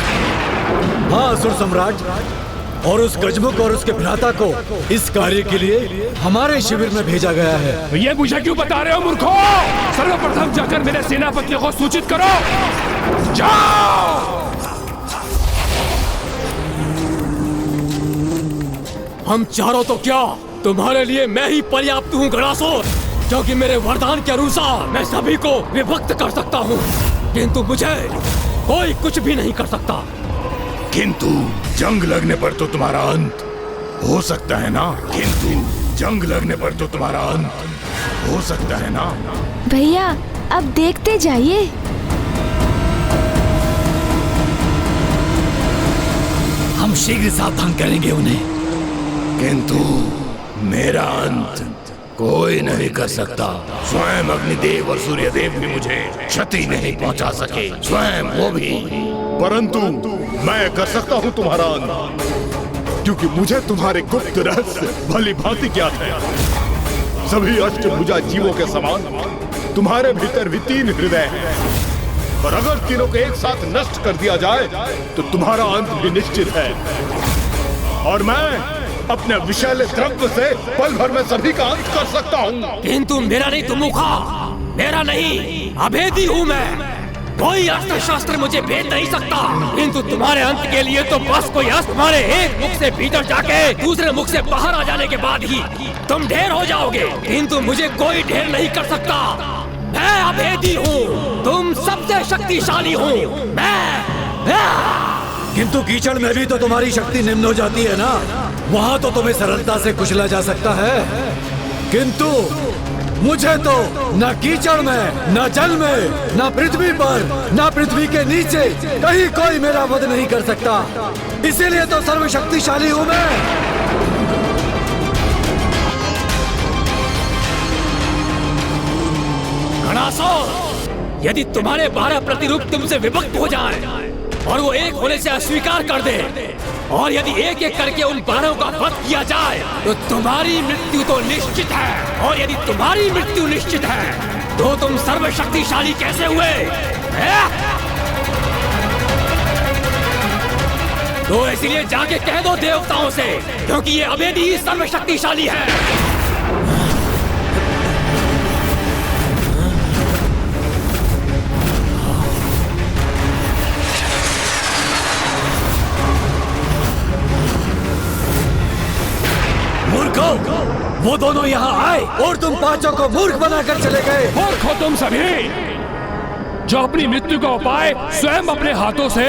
हाँ असुर सम्राट, और उस गजमुख और उसके भ्राता को इस कार्य के लिए हमारे शिविर में भेजा गया है। ये मुझे क्यों बता रहे हो मूर्खों? सर्वप्रथम जाकर मेरे सेनापतियों को सूचित करो। जाओ। हम चारों तो क्या, तुम्हारे लिए मैं ही पर्याप्त हूँ गणासुर, क्योंकि मेरे वरदान के अनुसार मैं सभी को विभक्त कर सकता हूँ, किंतु मुझे कोई कुछ भी नहीं कर सकता। किंतु जंग लगने पर तो तुम्हारा अंत हो सकता है ना? किंतु जंग लगने पर तो तुम्हारा अंत हो सकता है ना? भैया अब देखते जाइए। हम शीघ्र सावधान करेंगे उन्हें। किंतु मेरा अंत कोई नहीं कर सकता। स्वयं अग्निदेव और सूर्यदेव भी मुझे क्षति नहीं पहुंचा सके, स्वयं वो भी। परंतु मैं कर सकता हूँ तुम्हारा अंत, क्योंकि मुझे तुम्हारे गुप्त रहस्य भली भांति ज्ञात है। सभी अष्टभुजा जीवों के समान तुम्हारे भीतर भी 3 हृदय हैं, और अगर तीनों को एक साथ नष्ट कर दिया जाए तो तुम्हारा अंत भी निश्चित है। और मैं अपने विषैले द्रव्य से पल भर में सभी का अंत कर सकता हूँ। किंतु मेरा नहीं तुम मुखा, मेरा नहीं, अभेदी हूँ मैं। कोई अस्त्र शस्त्र मुझे भेद नहीं सकता, किंतु तुम्हारे अंत के लिए तो बस कोई अस्त्र तुम्हारे एक मुख से भीतर जाके दूसरे मुख से बाहर आ जाने के बाद ही तुम ढेर हो जाओगे, किंतु मुझे कोई ढेर नहीं कर सकता। मैं अभेदी हूँ, तुम सबसे शक्तिशाली हूँ मैं। किंतु कीचड़ में भी तो तुम्हारी शक्ति निम्न हो जाती है ना, वहाँ तो तुम्हें सरलता से कुचला जा सकता है, किंतु मुझे तो न कीचड़ में, न जल में, न पृथ्वी पर, न पृथ्वी के नीचे कहीं कोई मेरा वध नहीं कर सकता। इसीलिए तो सर्वशक्तिशाली हूँ मैं। गणासुर, यदि तुम्हारे 12 प्रतिरूप तुमसे विभक्त हो जाए और वो एक होने से अस्वीकार कर दे, और यदि एक एक करके उन 12 का वध किया जाए तो तुम्हारी मृत्यु तो निश्चित है, और यदि तुम्हारी मृत्यु निश्चित है तो तुम सर्वशक्तिशाली कैसे हुए? तो इसलिए जाके कह दो देवताओं से, क्योंकि ये अभेदी ही सर्वशक्तिशाली है। वो दोनों यहाँ आए और तुम पांचों को मूर्ख बनाकर चले गए। मूर्ख हो तुम सभी, जो अपनी मृत्यु का उपाय स्वयं अपने हाथों से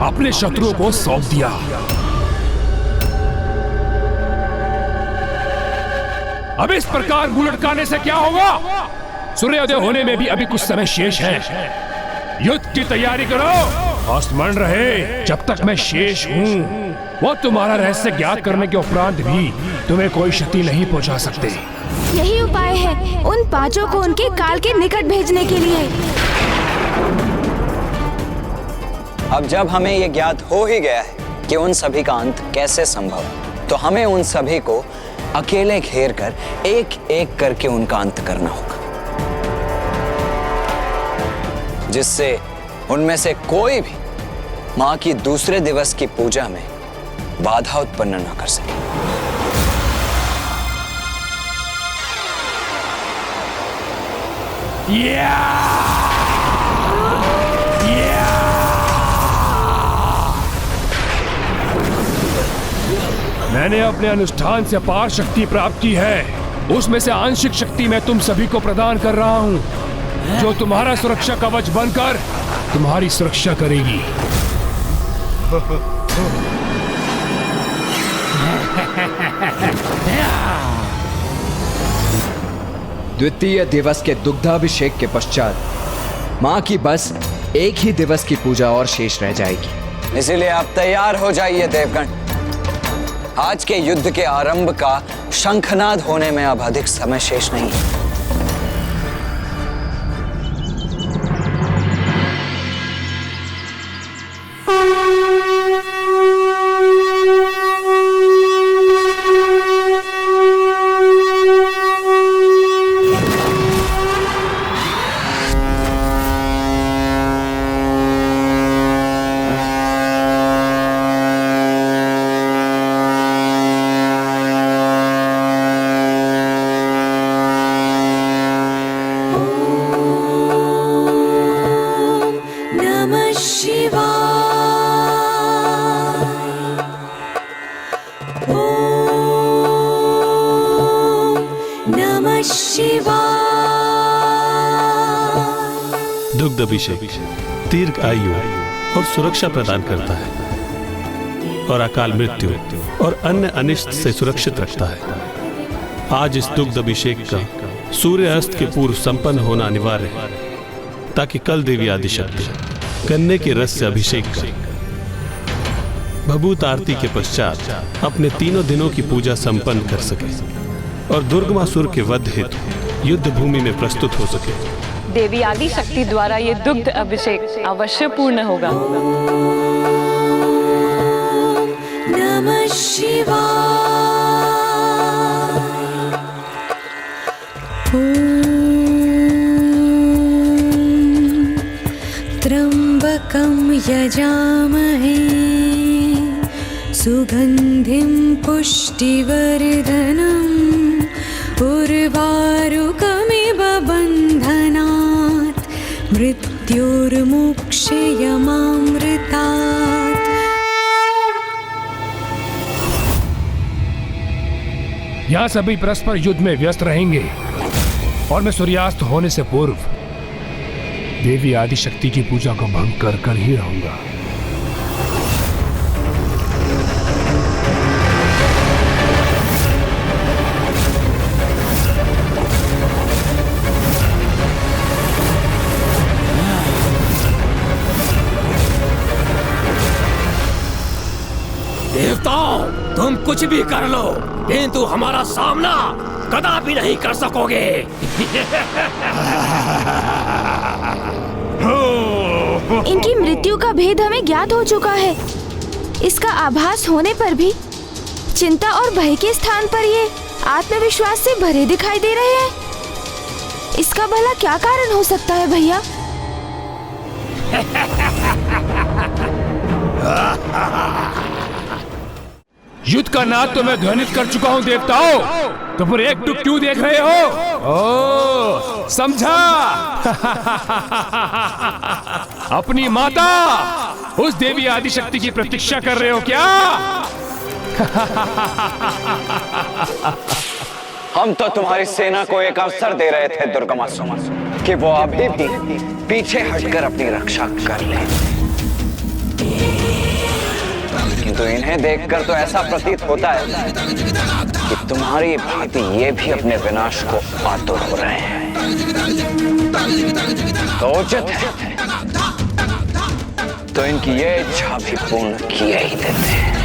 अपने शत्रुओं को सौंप दिया। अब इस प्रकार मुंह लटकाने से क्या होगा? सूर्योदय होने में भी अभी कुछ समय शेष है। युद्ध की तैयारी करो और स्मरण रहे, जब तक मैं शेष हूँ वो तुम्हारा रहस्य ज्ञात करने के उपरांत भी तुम्हें कोई क्षति नहीं पहुंचा सकते। यही उपाय है उन पांचों को उनके काल के निकट भेजने के लिए। अब जब हमें ये ज्ञात हो ही गया है कि उन सभी का अंत कैसे संभव है, तो हमें उन सभी को अकेले घेर कर एक एक करके उनका अंत करना होगा, जिससे उनमें से कोई भी मां की दूसरे दिवस की पूजा में बाधा उत्पन्न न कर सके। मैंने अपने अनुष्ठान से अपार शक्ति प्राप्त की है। उसमें से आंशिक शक्ति मैं तुम सभी को प्रदान कर रहा हूँ, जो तुम्हारा सुरक्षा कवच बनकर तुम्हारी सुरक्षा करेगी। द्वितीय दिवस के दुग्धाभिषेक के पश्चात माँ की बस एक ही दिवस की पूजा और शेष रह जाएगी। इसीलिए आप तैयार हो जाइए देवगण। आज के युद्ध के आरंभ का शंखनाद होने में अब अधिक समय शेष नहीं है। दुग्ध अभिषेक दीर्घ आयु और सुरक्षा प्रदान करता है और अकाल मृत्यु और अन्य अनिष्ट से सुरक्षित रखता है। आज इस दुग्ध अभिषेक का सूर्य अस्त के पूर्व संपन्न होना अनिवार्य है, ताकि कल देवी आदिशक्ति गन्ने के रस से अभिषेक कर भभूत आरती के पश्चात अपने तीनों दिनों की पूजा संपन्न कर सके और दुर्गमासुर के वध हेतु युद्ध भूमि में प्रस्तुत हो सके। देवी आदि शक्ति द्वारा ये दुग्ध अभिषेक अवश्य पूर्ण होगा। नमः शिवाय। त्र्यंबकं यजामहे सुगंधिं पुष्टिवर्धनम् उर्वारुकमिव बन्धनात् मृत्युर्मुक्षयमामृतात्। यहाँ सभी परस्पर युद्ध में व्यस्त रहेंगे और मैं सूर्यास्त होने से पूर्व देवी आदिशक्ति की पूजा को भंग कर ही रहूंगा। देवताओं, तुम कुछ भी कर लो, किंतु हमारा सामना कदापि नहीं कर सकोगे। इनकी मृत्यु का भेद हमें ज्ञात हो चुका है। इसका आभास होने पर भी चिंता और भय के स्थान पर ये आत्मविश्वास से भरे दिखाई दे रहे हैं। इसका भला क्या कारण हो सकता है भैया? युद्ध का नाद तो मैं ध्वनित कर चुका हूं देवताओं, तो फिर एक टुक क्यों देख रहे हो? ओ, समझा? अपनी माता उस देवी आदिशक्ति की प्रतीक्षा कर रहे हो क्या? हम तो तुम्हारी सेना को एक अवसर दे रहे थे दुर्गमासुर, कि वो अभी भी पीछे हटकर अपनी रक्षा कर ले, किंतु इन्हें देखकर तो ऐसा प्रतीत होता है कि तुम्हारी भांति ये भी अपने विनाश को आतुर हो रहे हैं। तो उचित है तो इनकी ये इच्छा भी पूर्ण किए ही देते हैं।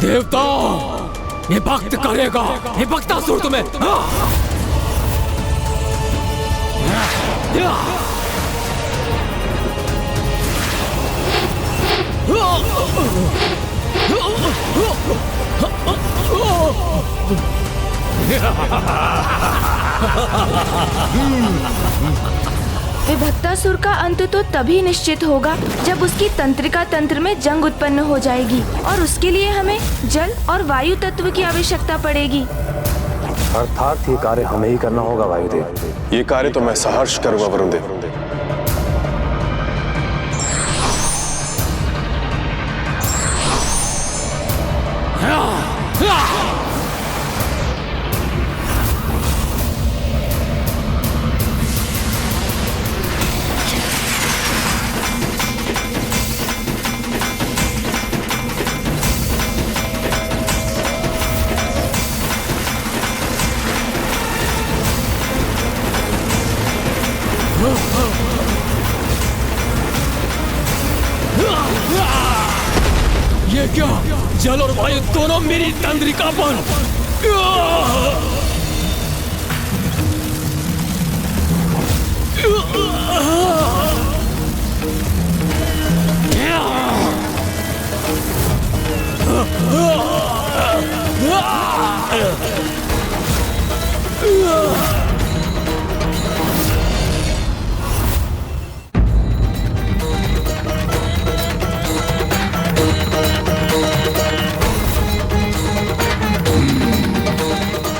देवताओं, ये भक्त करेगा, ये भक्तासुर तुम्हें। विभक्तासुर का अंत तो तभी निश्चित होगा जब उसकी तंत्रिका तंत्र में जंग उत्पन्न हो जाएगी और उसके लिए हमें जल और वायु तत्व की आवश्यकता पड़ेगी। अर्थात ये कार्य हमें ही करना होगा वायुदेव। ये कार्य तो मैं सहर्ष करूंगा वरुणदेव। ये क्या? जल और वायु दोनों मेरी तंत्रिका पर।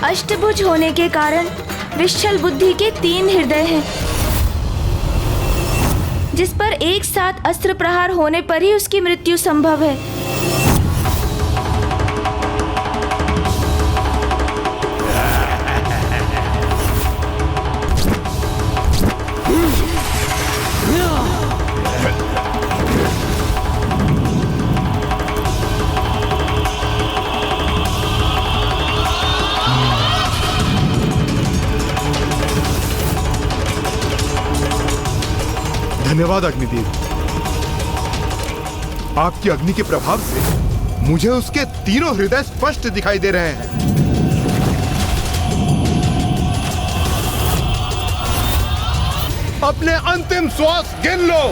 अष्टभुज होने के कारण विश्चल बुद्धि के 3 हृदय हैं, जिस पर एक साथ अस्त्र प्रहार होने पर ही उसकी मृत्यु संभव है। धन्यवाद अग्निदेव। आपकी अग्नि के प्रभाव से मुझे उसके 3 हृदय स्पष्ट दिखाई दे रहे हैं। अपने अंतिम श्वास गिन लो।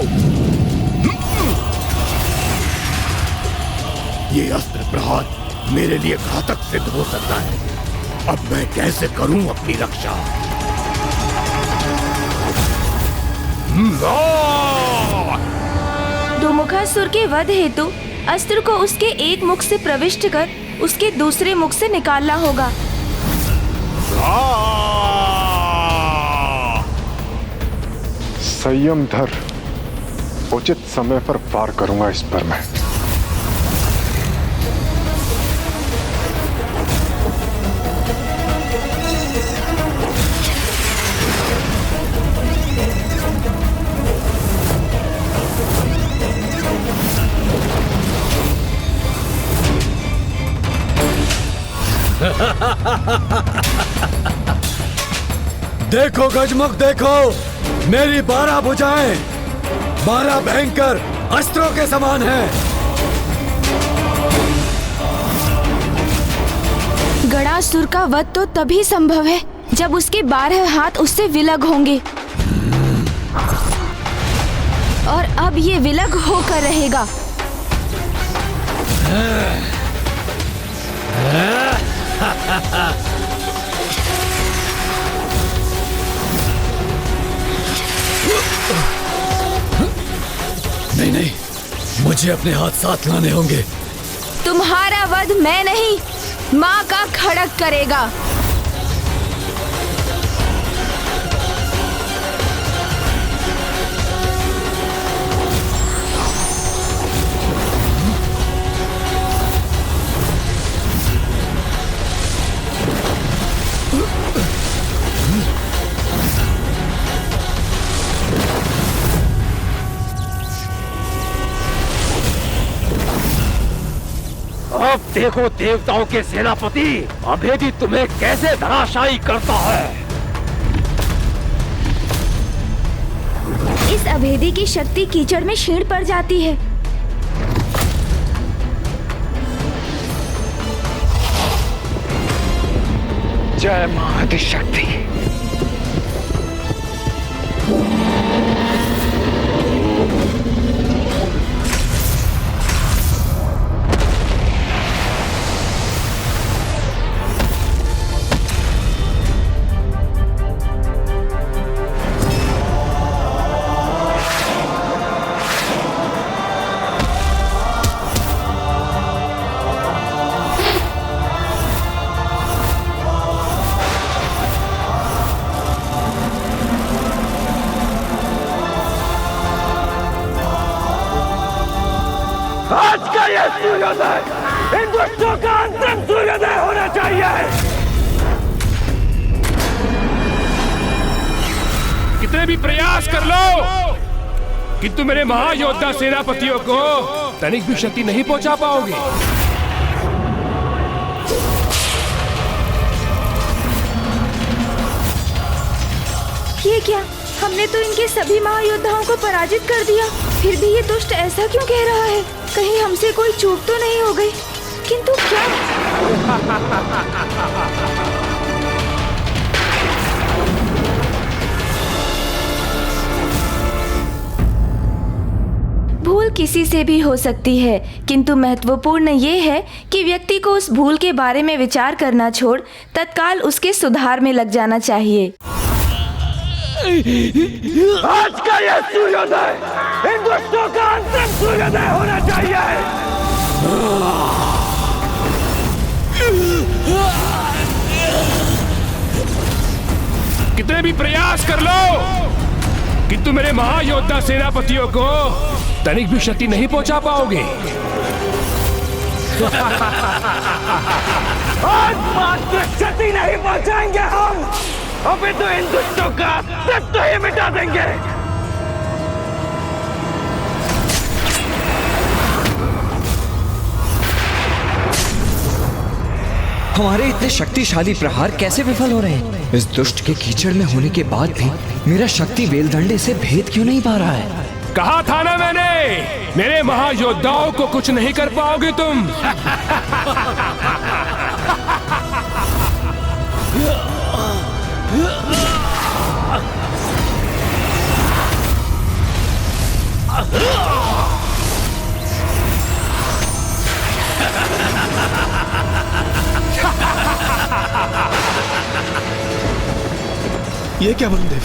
ये अस्त्र प्रहार मेरे लिए घातक सिद्ध हो सकता है। अब मैं कैसे करूं अपनी रक्षा? दुमुखासुर के वध हेतु अस्त्र को उसके एक मुख से प्रविष्ट कर उसके दूसरे मुख से निकालना होगा। संयम धर, उचित समय पर वार करूंगा इस पर मैं। देखो गजमुख, देखो मेरी 12 भुजाएं 12 भयंकर अस्त्रों के समान हैं। गणासुर का वध तो तभी संभव है जब उसके 12 हाथ उससे विलग होंगे, और अब ये विलग होकर रहेगा। नहीं नहीं, मुझे अपने हाथ साथ लाने होंगे। तुम्हारा वध मैं नहीं, माँ का खड़ग करेगा। अब देखो देवताओं के सेनापति अभेदी तुम्हें कैसे धराशायी करता है। इस अभेदी की शक्ति कीचड़ में क्षीण पड़ जाती है। जय मां आदिशक्ति। आज का यह सूर्योदय इन दुष्टों का अंतिम सूर्योदय होना चाहिए। कितने भी प्रयास कर लो किंतु मेरे महायोद्धा सेनापतियों को तनिक भी क्षति नहीं पहुंचा पाओगे। ये क्या? हमने तो इनके सभी महायोद्धाओं को पराजित कर दिया, फिर भी ये दुष्ट ऐसा क्यों कह रहा है? कहीं हमसे कोई चूक तो नहीं हो गई? किंतु क्या? भूल किसी से भी हो सकती है, किंतु महत्वपूर्ण ये है कि व्यक्ति को उस भूल के बारे में विचार करना छोड़ तत्काल उसके सुधार में लग जाना चाहिए। आज का यह सूर्योदय इन दुष्टों का अंतिम सूर्योदय होना चाहिए। कितने भी प्रयास कर लो किंतु मेरे महायोद्धा सेनापतियों को तनिक भी क्षति नहीं पहुंचा पाओगे। आज मात्र क्षति नहीं पहुंचाएंगे हम, अभी तो इन दुष्टों का अस्तित्व ही मिटा देंगे। हमारे इतने शक्तिशाली प्रहार कैसे विफल हो रहे हैं? इस दुष्ट के कीचड़ में होने के बाद भी मेरा शक्ति वेलदंडे से भेद क्यों नहीं पा रहा है? कहा था ना मैंने, मेरे महायोद्धाओं को कुछ नहीं कर पाओगे तुम। ये क्या वरुण देव,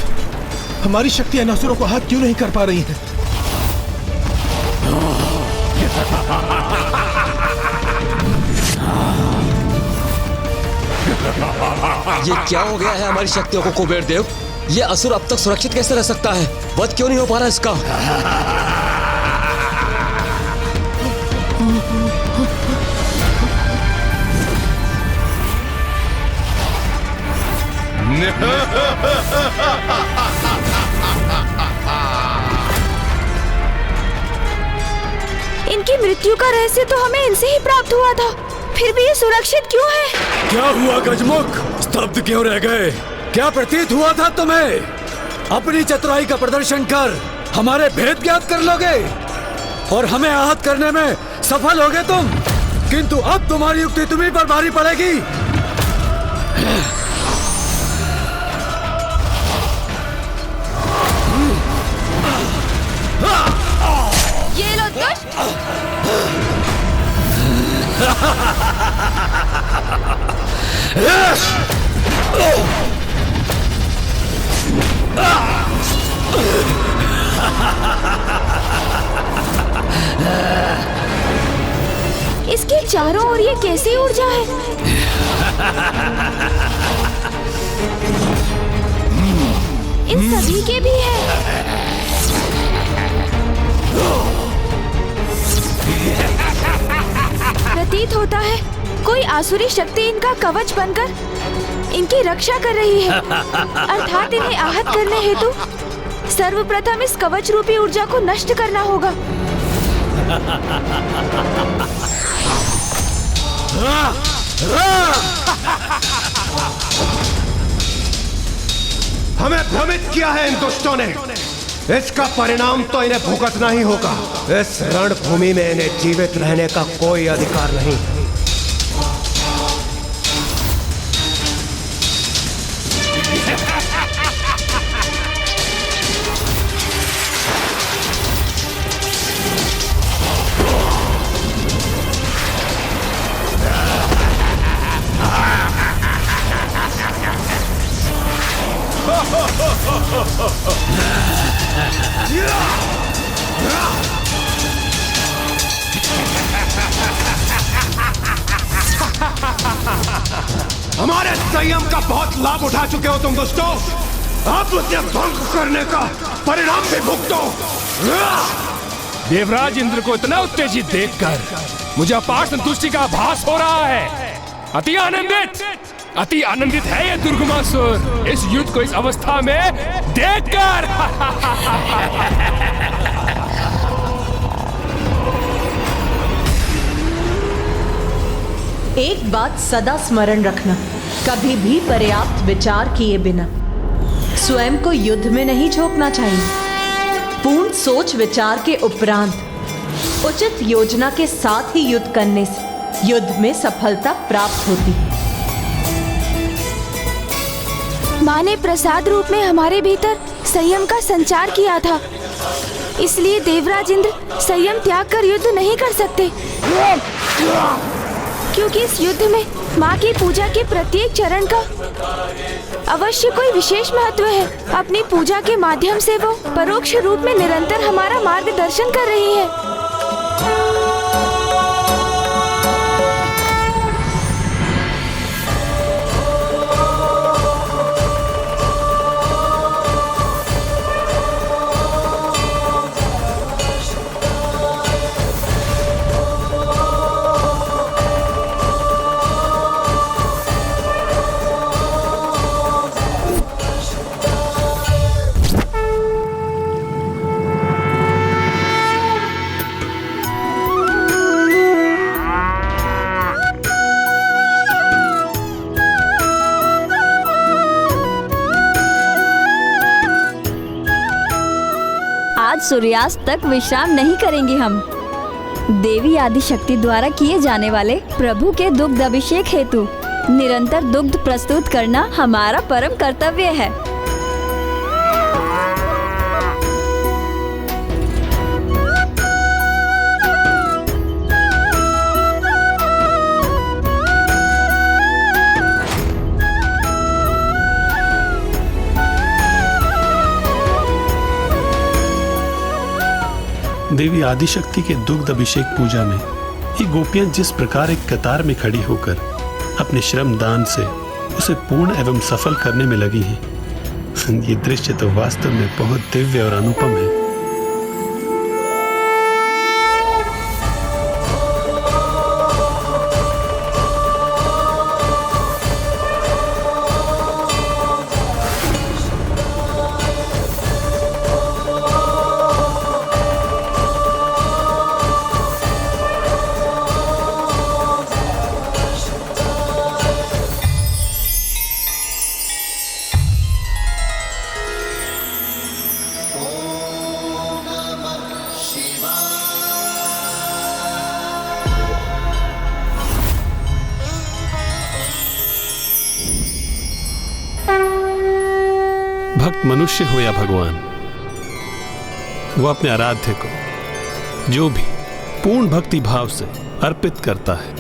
हमारी शक्तियां असुरों को हाथ क्यों नहीं कर पा रही हैं? ये क्या हो गया है हमारी शक्तियों को कुबेर देव? ये असुर अब तक सुरक्षित कैसे रह सकता है? वध क्यों नहीं हो पा रहा इसका? इनकी मृत्यु का रहस्य तो हमें इनसे ही प्राप्त हुआ था, फिर भी ये सुरक्षित क्यों है? क्या हुआ गजमुख? स्तब्ध क्यों रह गए? क्या प्रतीत हुआ था तुम्हें? अपनी चतुराई का प्रदर्शन कर हमारे भेद ज्ञात कर लोगे और हमें आहत करने में सफल होगे तुम, किंतु अब तुम्हारी युक्ति तुम्हीं पर भारी पड़ेगी। ये लो दुष्ट! इसके चारों ओर ये कैसी ऊर्जा है? इन सभी के भी है। प्रतीत होता है कोई आसुरी शक्ति इनका कवच बनकर इनकी रक्षा कर रही है, अर्थात इन्हें आहत करने हेतु सर्वप्रथम इस कवच रूपी ऊर्जा को नष्ट करना होगा। हमें भ्रमित किया है इन दुष्टों ने, इसका परिणाम तो इन्हें भुगतना ही होगा। इस रणभूमि में इन्हें जीवित रहने का कोई अधिकार नहीं। हमारे संयम का बहुत लाभ उठा चुके हो तुम दोस्तों, अब उसे भंग करने का परिणाम भी भुगतो। देवराज इंद्र को इतना उत्तेजित देखकर मुझे अपार संतुष्टि का आभास हो रहा है। अति आनंदित है ये दुर्गमासुर इस युद्ध को इस अवस्था में देखकर। एक बात सदा स्मरण रखना, कभी भी पर्याप्त विचार किए बिना स्वयं को युद्ध में नहीं झोंकना चाहिए। पूर्ण सोच विचार के उपरांत उचित योजना के साथ ही युद्ध करने से युद्ध में सफलता प्राप्त होती है। माँ ने प्रसाद रूप में हमारे भीतर संयम का संचार किया था, इसलिए देवराज इंद्र संयम त्याग कर युद्ध नहीं कर सकते, क्योंकि इस युद्ध में माँ की पूजा के प्रत्येक चरण का अवश्य कोई विशेष महत्व है। अपनी पूजा के माध्यम से वो परोक्ष रूप में निरंतर हमारा मार्गदर्शन कर रही है। सूर्यास्त तक विश्राम नहीं करेंगे हम। देवी आदिशक्ति द्वारा किए जाने वाले प्रभु के दुग्ध अभिषेक हेतु निरंतर दुग्ध प्रस्तुत करना हमारा परम कर्तव्य है। देवी आदिशक्ति के दुग्ध अभिषेक पूजा में ये गोपियां जिस प्रकार एक कतार में खड़ी होकर अपने श्रम दान से उसे पूर्ण एवं सफल करने में लगी हैं, ये दृश्य तो वास्तव में बहुत दिव्य और अनुपम है। भक्त मनुष्य हो या भगवान, वो अपने आराध्य को जो भी पूर्ण भक्ति भाव से अर्पित करता है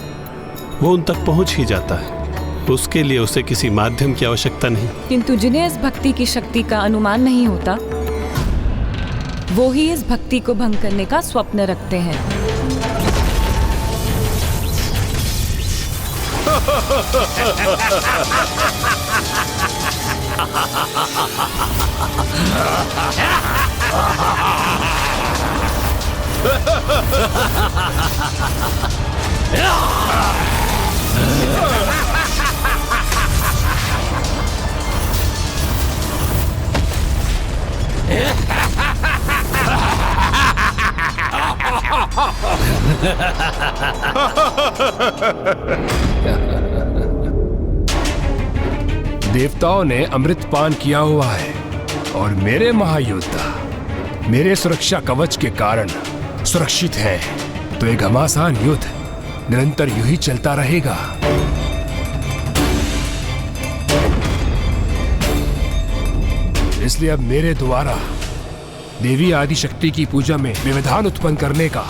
वो उन तक पहुंच ही जाता है। उसके लिए उसे किसी माध्यम की आवश्यकता नहीं। किंतु जिन्हें इस भक्ति की शक्ति का अनुमान नहीं होता वो ही इस भक्ति को भंग करने का स्वप्न रखते हैं। देवताओं ने अमृत पान किया हुआ है और मेरे महायोद्धा मेरे सुरक्षा कवच के कारण सुरक्षित है, तो एक घमासान युद्ध निरंतर यूं ही चलता रहेगा। इसलिए अब मेरे द्वारा देवी आदिशक्ति की पूजा में व्यवधान उत्पन्न करने का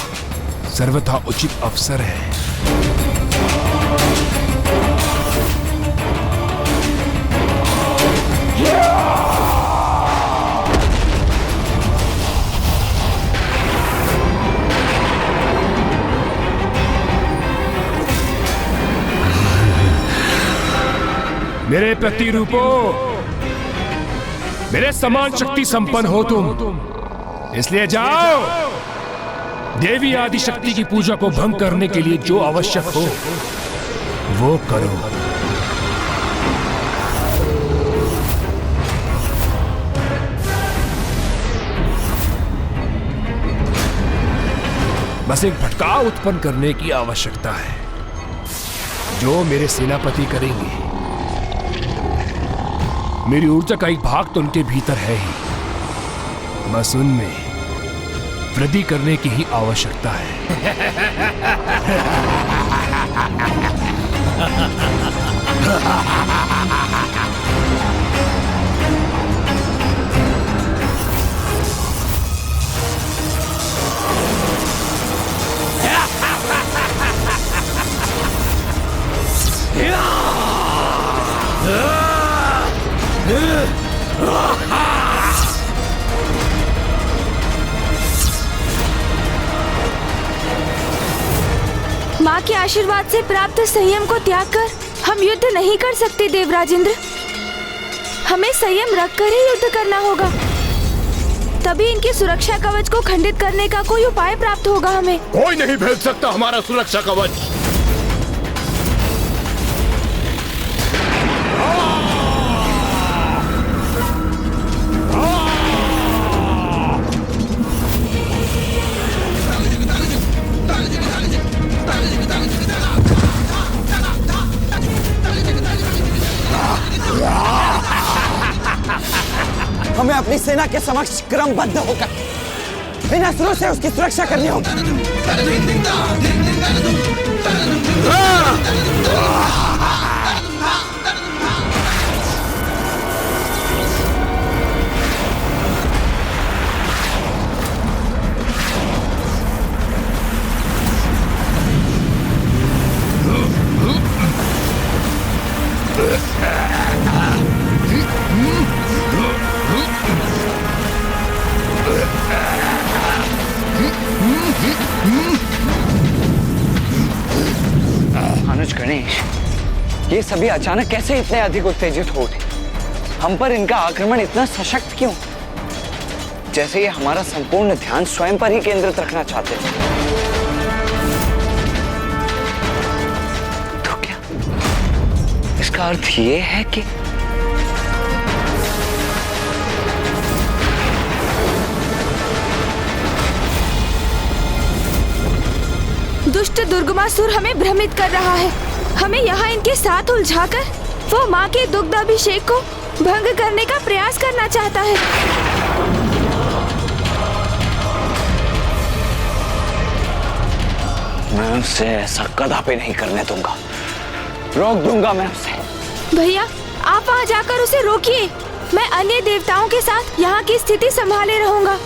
सर्वथा उचित अवसर है। मेरे प्रतिरूपो, मेरे समान शक्ति संपन्न हो तुम, इसलिए जाओ देवी आदिशक्ति की पूजा को भंग करने के लिए जो आवश्यक हो वो करो। बस एक भटकाव उत्पन्न करने की आवश्यकता है, जो मेरे सेनापति करेंगे। मेरी ऊर्जा का एक भाग तो उनके भीतर है ही, बस उनमें वृद्धि करने की ही आवश्यकता है। माँ के आशीर्वाद से प्राप्त संयम को त्याग कर हम युद्ध नहीं कर सकते देवराजेंद्र। हमें संयम रखकर ही युद्ध करना होगा, तभी इनके सुरक्षा कवच को खंडित करने का कोई उपाय प्राप्त होगा हमें। कोई नहीं भेद सकता हमारा सुरक्षा कवच। हमें अपनी सेना के समक्ष क्रमबद्ध होकर बिना शुरू से उसकी सुरक्षा करनी होगी। अनुज गणेश, ये सभी अचानक कैसे इतने अधिक उत्तेजित हो उठे? हम पर इनका आक्रमण इतना सशक्त क्यों? जैसे ये हमारा संपूर्ण ध्यान स्वयं पर ही केंद्रित रखना चाहते थे। तो क्या इसका अर्थ ये है कि दुष्ट दुर्गमासुर हमें भ्रमित कर रहा है। हमें यहाँ इनके साथ उलझाकर वो माँ के दुग्ध अभिषेक को भंग करने का प्रयास करना चाहता है। मैं उसे ऐसा कदापि नहीं करने दूंगा, रोक दूंगा मैं उसे। भैया, आप वहाँ जाकर उसे रोकिए। मैं अन्य देवताओं के साथ यहाँ की स्थिति संभाले रहूंगा।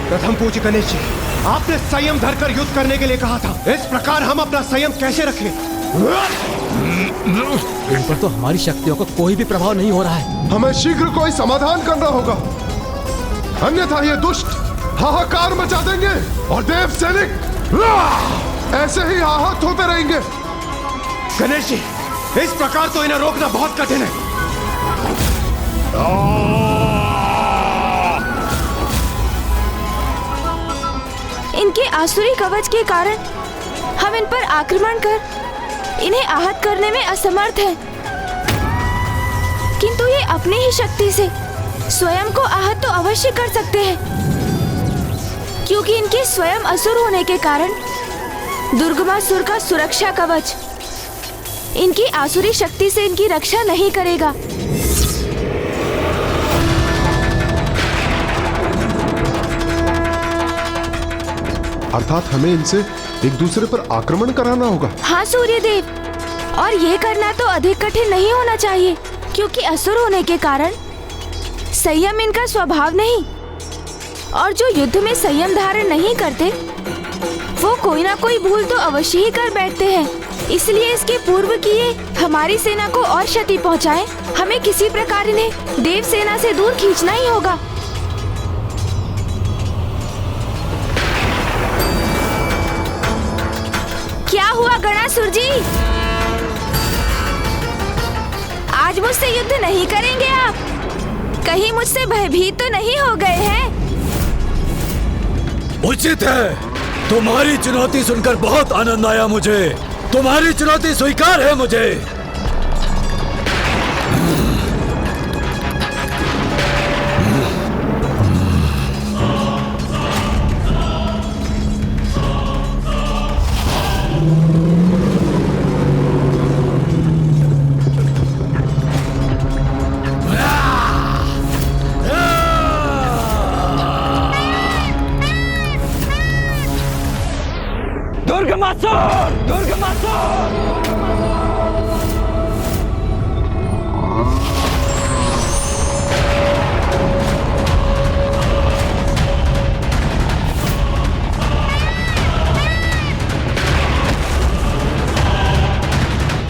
प्रथम पूज्य गणेश जी, आपने संयम धरकर युद्ध करने के लिए कहा था। इस प्रकार हम अपना संयम कैसे रखें? इन पर तो हमारी शक्तियों का कोई भी प्रभाव नहीं हो रहा है। हमें शीघ्र कोई समाधान करना होगा, अन्यथा ये दुष्ट हाहाकार मचा देंगे और देव सैनिक ऐसे ही आहत होते रहेंगे। गणेश जी, इस प्रकार तो इन्हें रोकना बहुत कठिन है। इनके आसुरी कवच के कारण हम इन पर आक्रमण कर इन्हें आहत करने में असमर्थ हैं। किंतु ये अपनी ही शक्ति से स्वयं को आहत तो अवश्य कर सकते हैं, क्योंकि इनके स्वयं असुर होने के कारण दुर्गमासुर का सुरक्षा कवच इनकी आसुरी शक्ति से इनकी रक्षा नहीं करेगा। अर्थात हमें इनसे एक दूसरे पर आक्रमण कराना होगा। हाँ सूर्यदेव, और ये करना तो अधिक कठिन नहीं होना चाहिए, क्योंकि असुर होने के कारण संयम इनका स्वभाव नहीं, और जो युद्ध में संयम धारण नहीं करते वो कोई ना कोई भूल तो अवश्य ही कर बैठते हैं, इसलिए इसके पूर्व कि ये हमारी सेना को और क्षति पहुंचाए, हमें किसी प्रकार इन्हें देव सेना से दूर खींचना ही होगा। क्या हुआ गणासुर जी? आज मुझसे युद्ध नहीं करेंगे आप? कहीं मुझसे भयभीत तो नहीं हो गए हैं? उचित है। तुम्हारी चुनौती सुनकर बहुत आनंद आया मुझे। तुम्हारी चुनौती स्वीकार है मुझे।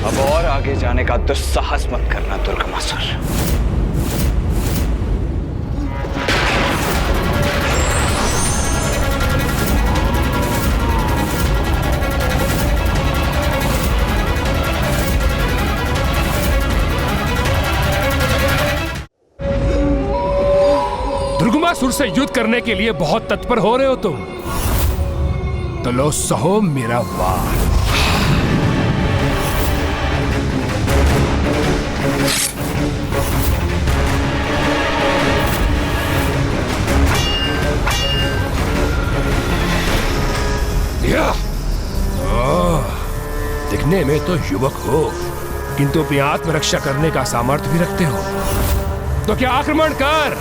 अब और आगे जाने का दुस्साहस मत करना दुर्गमासुर। दुर्गमासुर से युद्ध करने के लिए बहुत तत्पर हो रहे हो तुम, तो लो सहो मेरा वार। दिखने में तो युवक हो, किंतु अपनी आत्मरक्षा करने का सामर्थ्य भी रखते हो, तो क्या आक्रमण कर।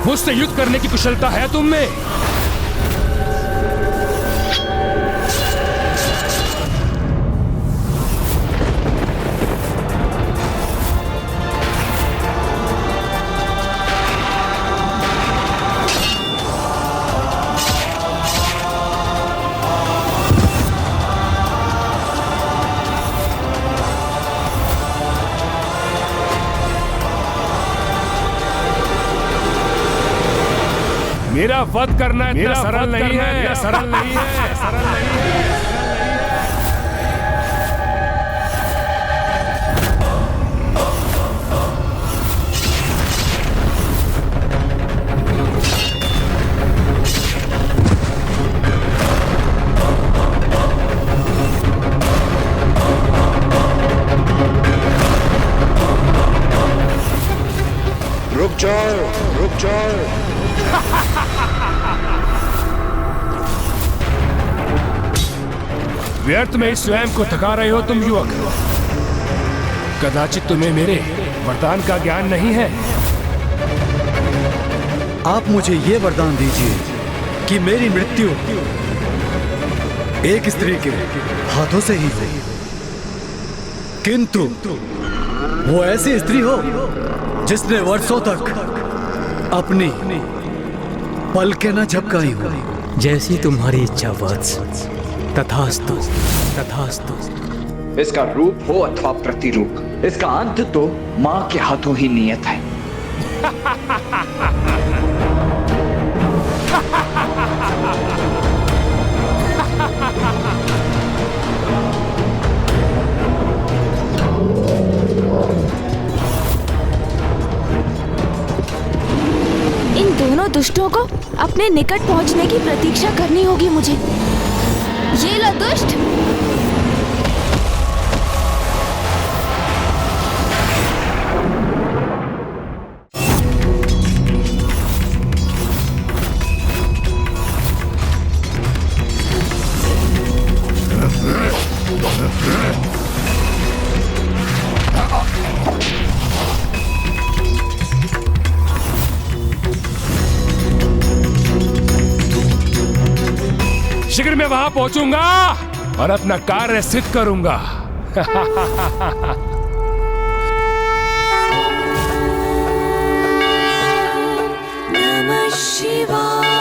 मुझसे युद्ध करने की कुशलता है तुम में? मेरा वध करना इतना सरल नहीं है, सरल नहीं है, सरल नहीं है। रुक जाओ, रुक जाओ। व्यर्थ में ही स्वयं को थका रहे हो तुम युवक। कदाचित तुम्हें मेरे वरदान का ज्ञान नहीं है। आप मुझे ये वरदान दीजिए कि मेरी मृत्यु एक स्त्री के हाथों से ही हो, किंतु वो ऐसी स्त्री हो जिसने वर्षों तक अपनी पलकें न झपकाई हो। जैसी तुम्हारी इच्छा वत्स। तथास्तु, तथास्तु। इसका रूप हो अथवा प्रतिरूप, इसका अंत तो मां के हाथों ही नियत है। इन दोनों दुष्टों को अपने निकट पहुंचने की प्रतीक्षा करनी होगी मुझे। ये लो दुष्ट। शीघ्र मैं वहां पहुंचूंगा और अपना कार्य सिद्ध करूंगा। नमः शिवाय।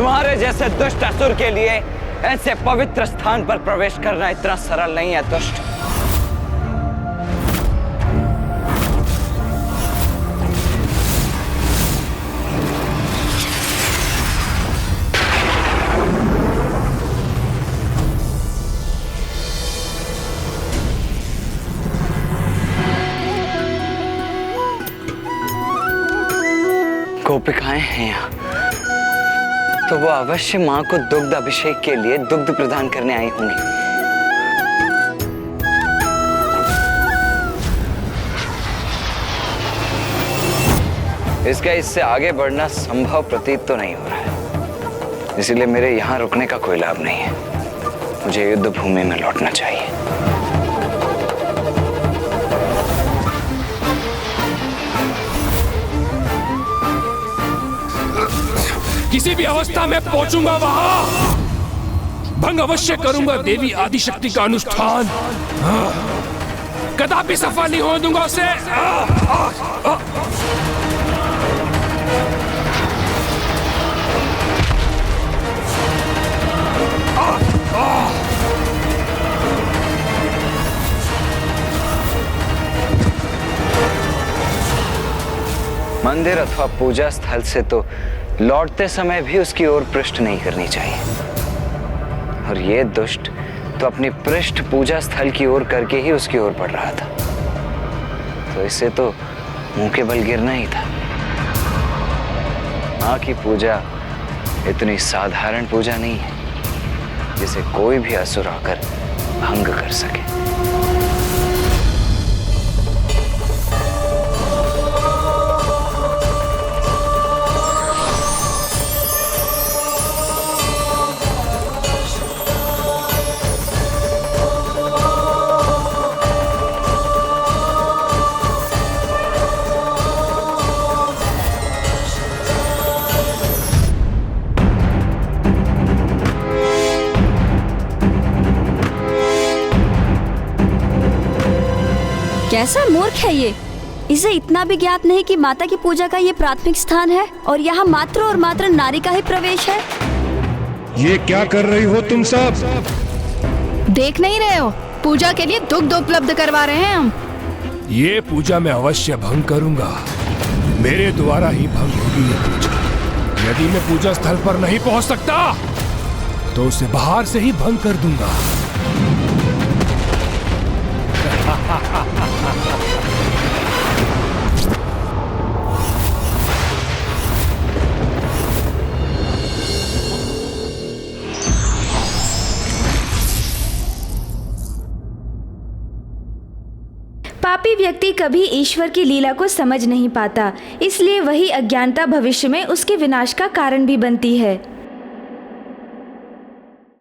तुम्हारे जैसे दुष्ट असुर के लिए ऐसे पवित्र स्थान पर प्रवेश करना इतना सरल नहीं है दुष्ट। गोपिकाएं हैं यहाँ, तो वो अवश्य माँ को दुग्ध अभिषेक के लिए दुग्ध प्रदान करने आई होंगी। इसका इससे आगे बढ़ना संभव प्रतीत तो नहीं हो रहा है, इसीलिए मेरे यहाँ रुकने का कोई लाभ नहीं है। मुझे युद्ध भूमि में लौटना चाहिए। किसी भी अवस्था में पहुंचूंगा वहां, भंग अवश्य करूंगा देवी आदिशक्ति का अनुष्ठान। कदापि सफल नहीं होने दूंगा उसे। मंदिर अथवा पूजा स्थल से तो लौटते समय भी उसकी ओर पृष्ठ नहीं करनी चाहिए, और ये दुष्ट तो अपनी पृष्ठ पूजा स्थल की ओर करके ही उसकी ओर बढ़ रहा था, तो इसे तो मुंह के बल गिरना ही था। मां की पूजा इतनी साधारण पूजा नहीं है जिसे कोई भी असुर आकर भंग कर सके। कैसा मूर्ख है ये, इसे इतना भी ज्ञात नहीं कि माता की पूजा का ये प्राथमिक स्थान है और यहाँ मात्र और मात्र नारी का ही प्रवेश है। ये क्या कर रही हो तुम सब? देख नहीं रहे हो, पूजा के लिए दुग्ध उपलब्ध करवा रहे हैं हम। ये पूजा मैं अवश्य भंग करूंगा, मेरे द्वारा ही भंग होगी ये पूजा। यदि मैं पूजा स्थल पर नहीं पहुंच सकता तो उसे बाहर से ही भंग कर दूंगा। पापी व्यक्ति कभी ईश्वर की लीला को समझ नहीं पाता, इसलिए वही अज्ञानता भविष्य में उसके विनाश का कारण भी बनती है।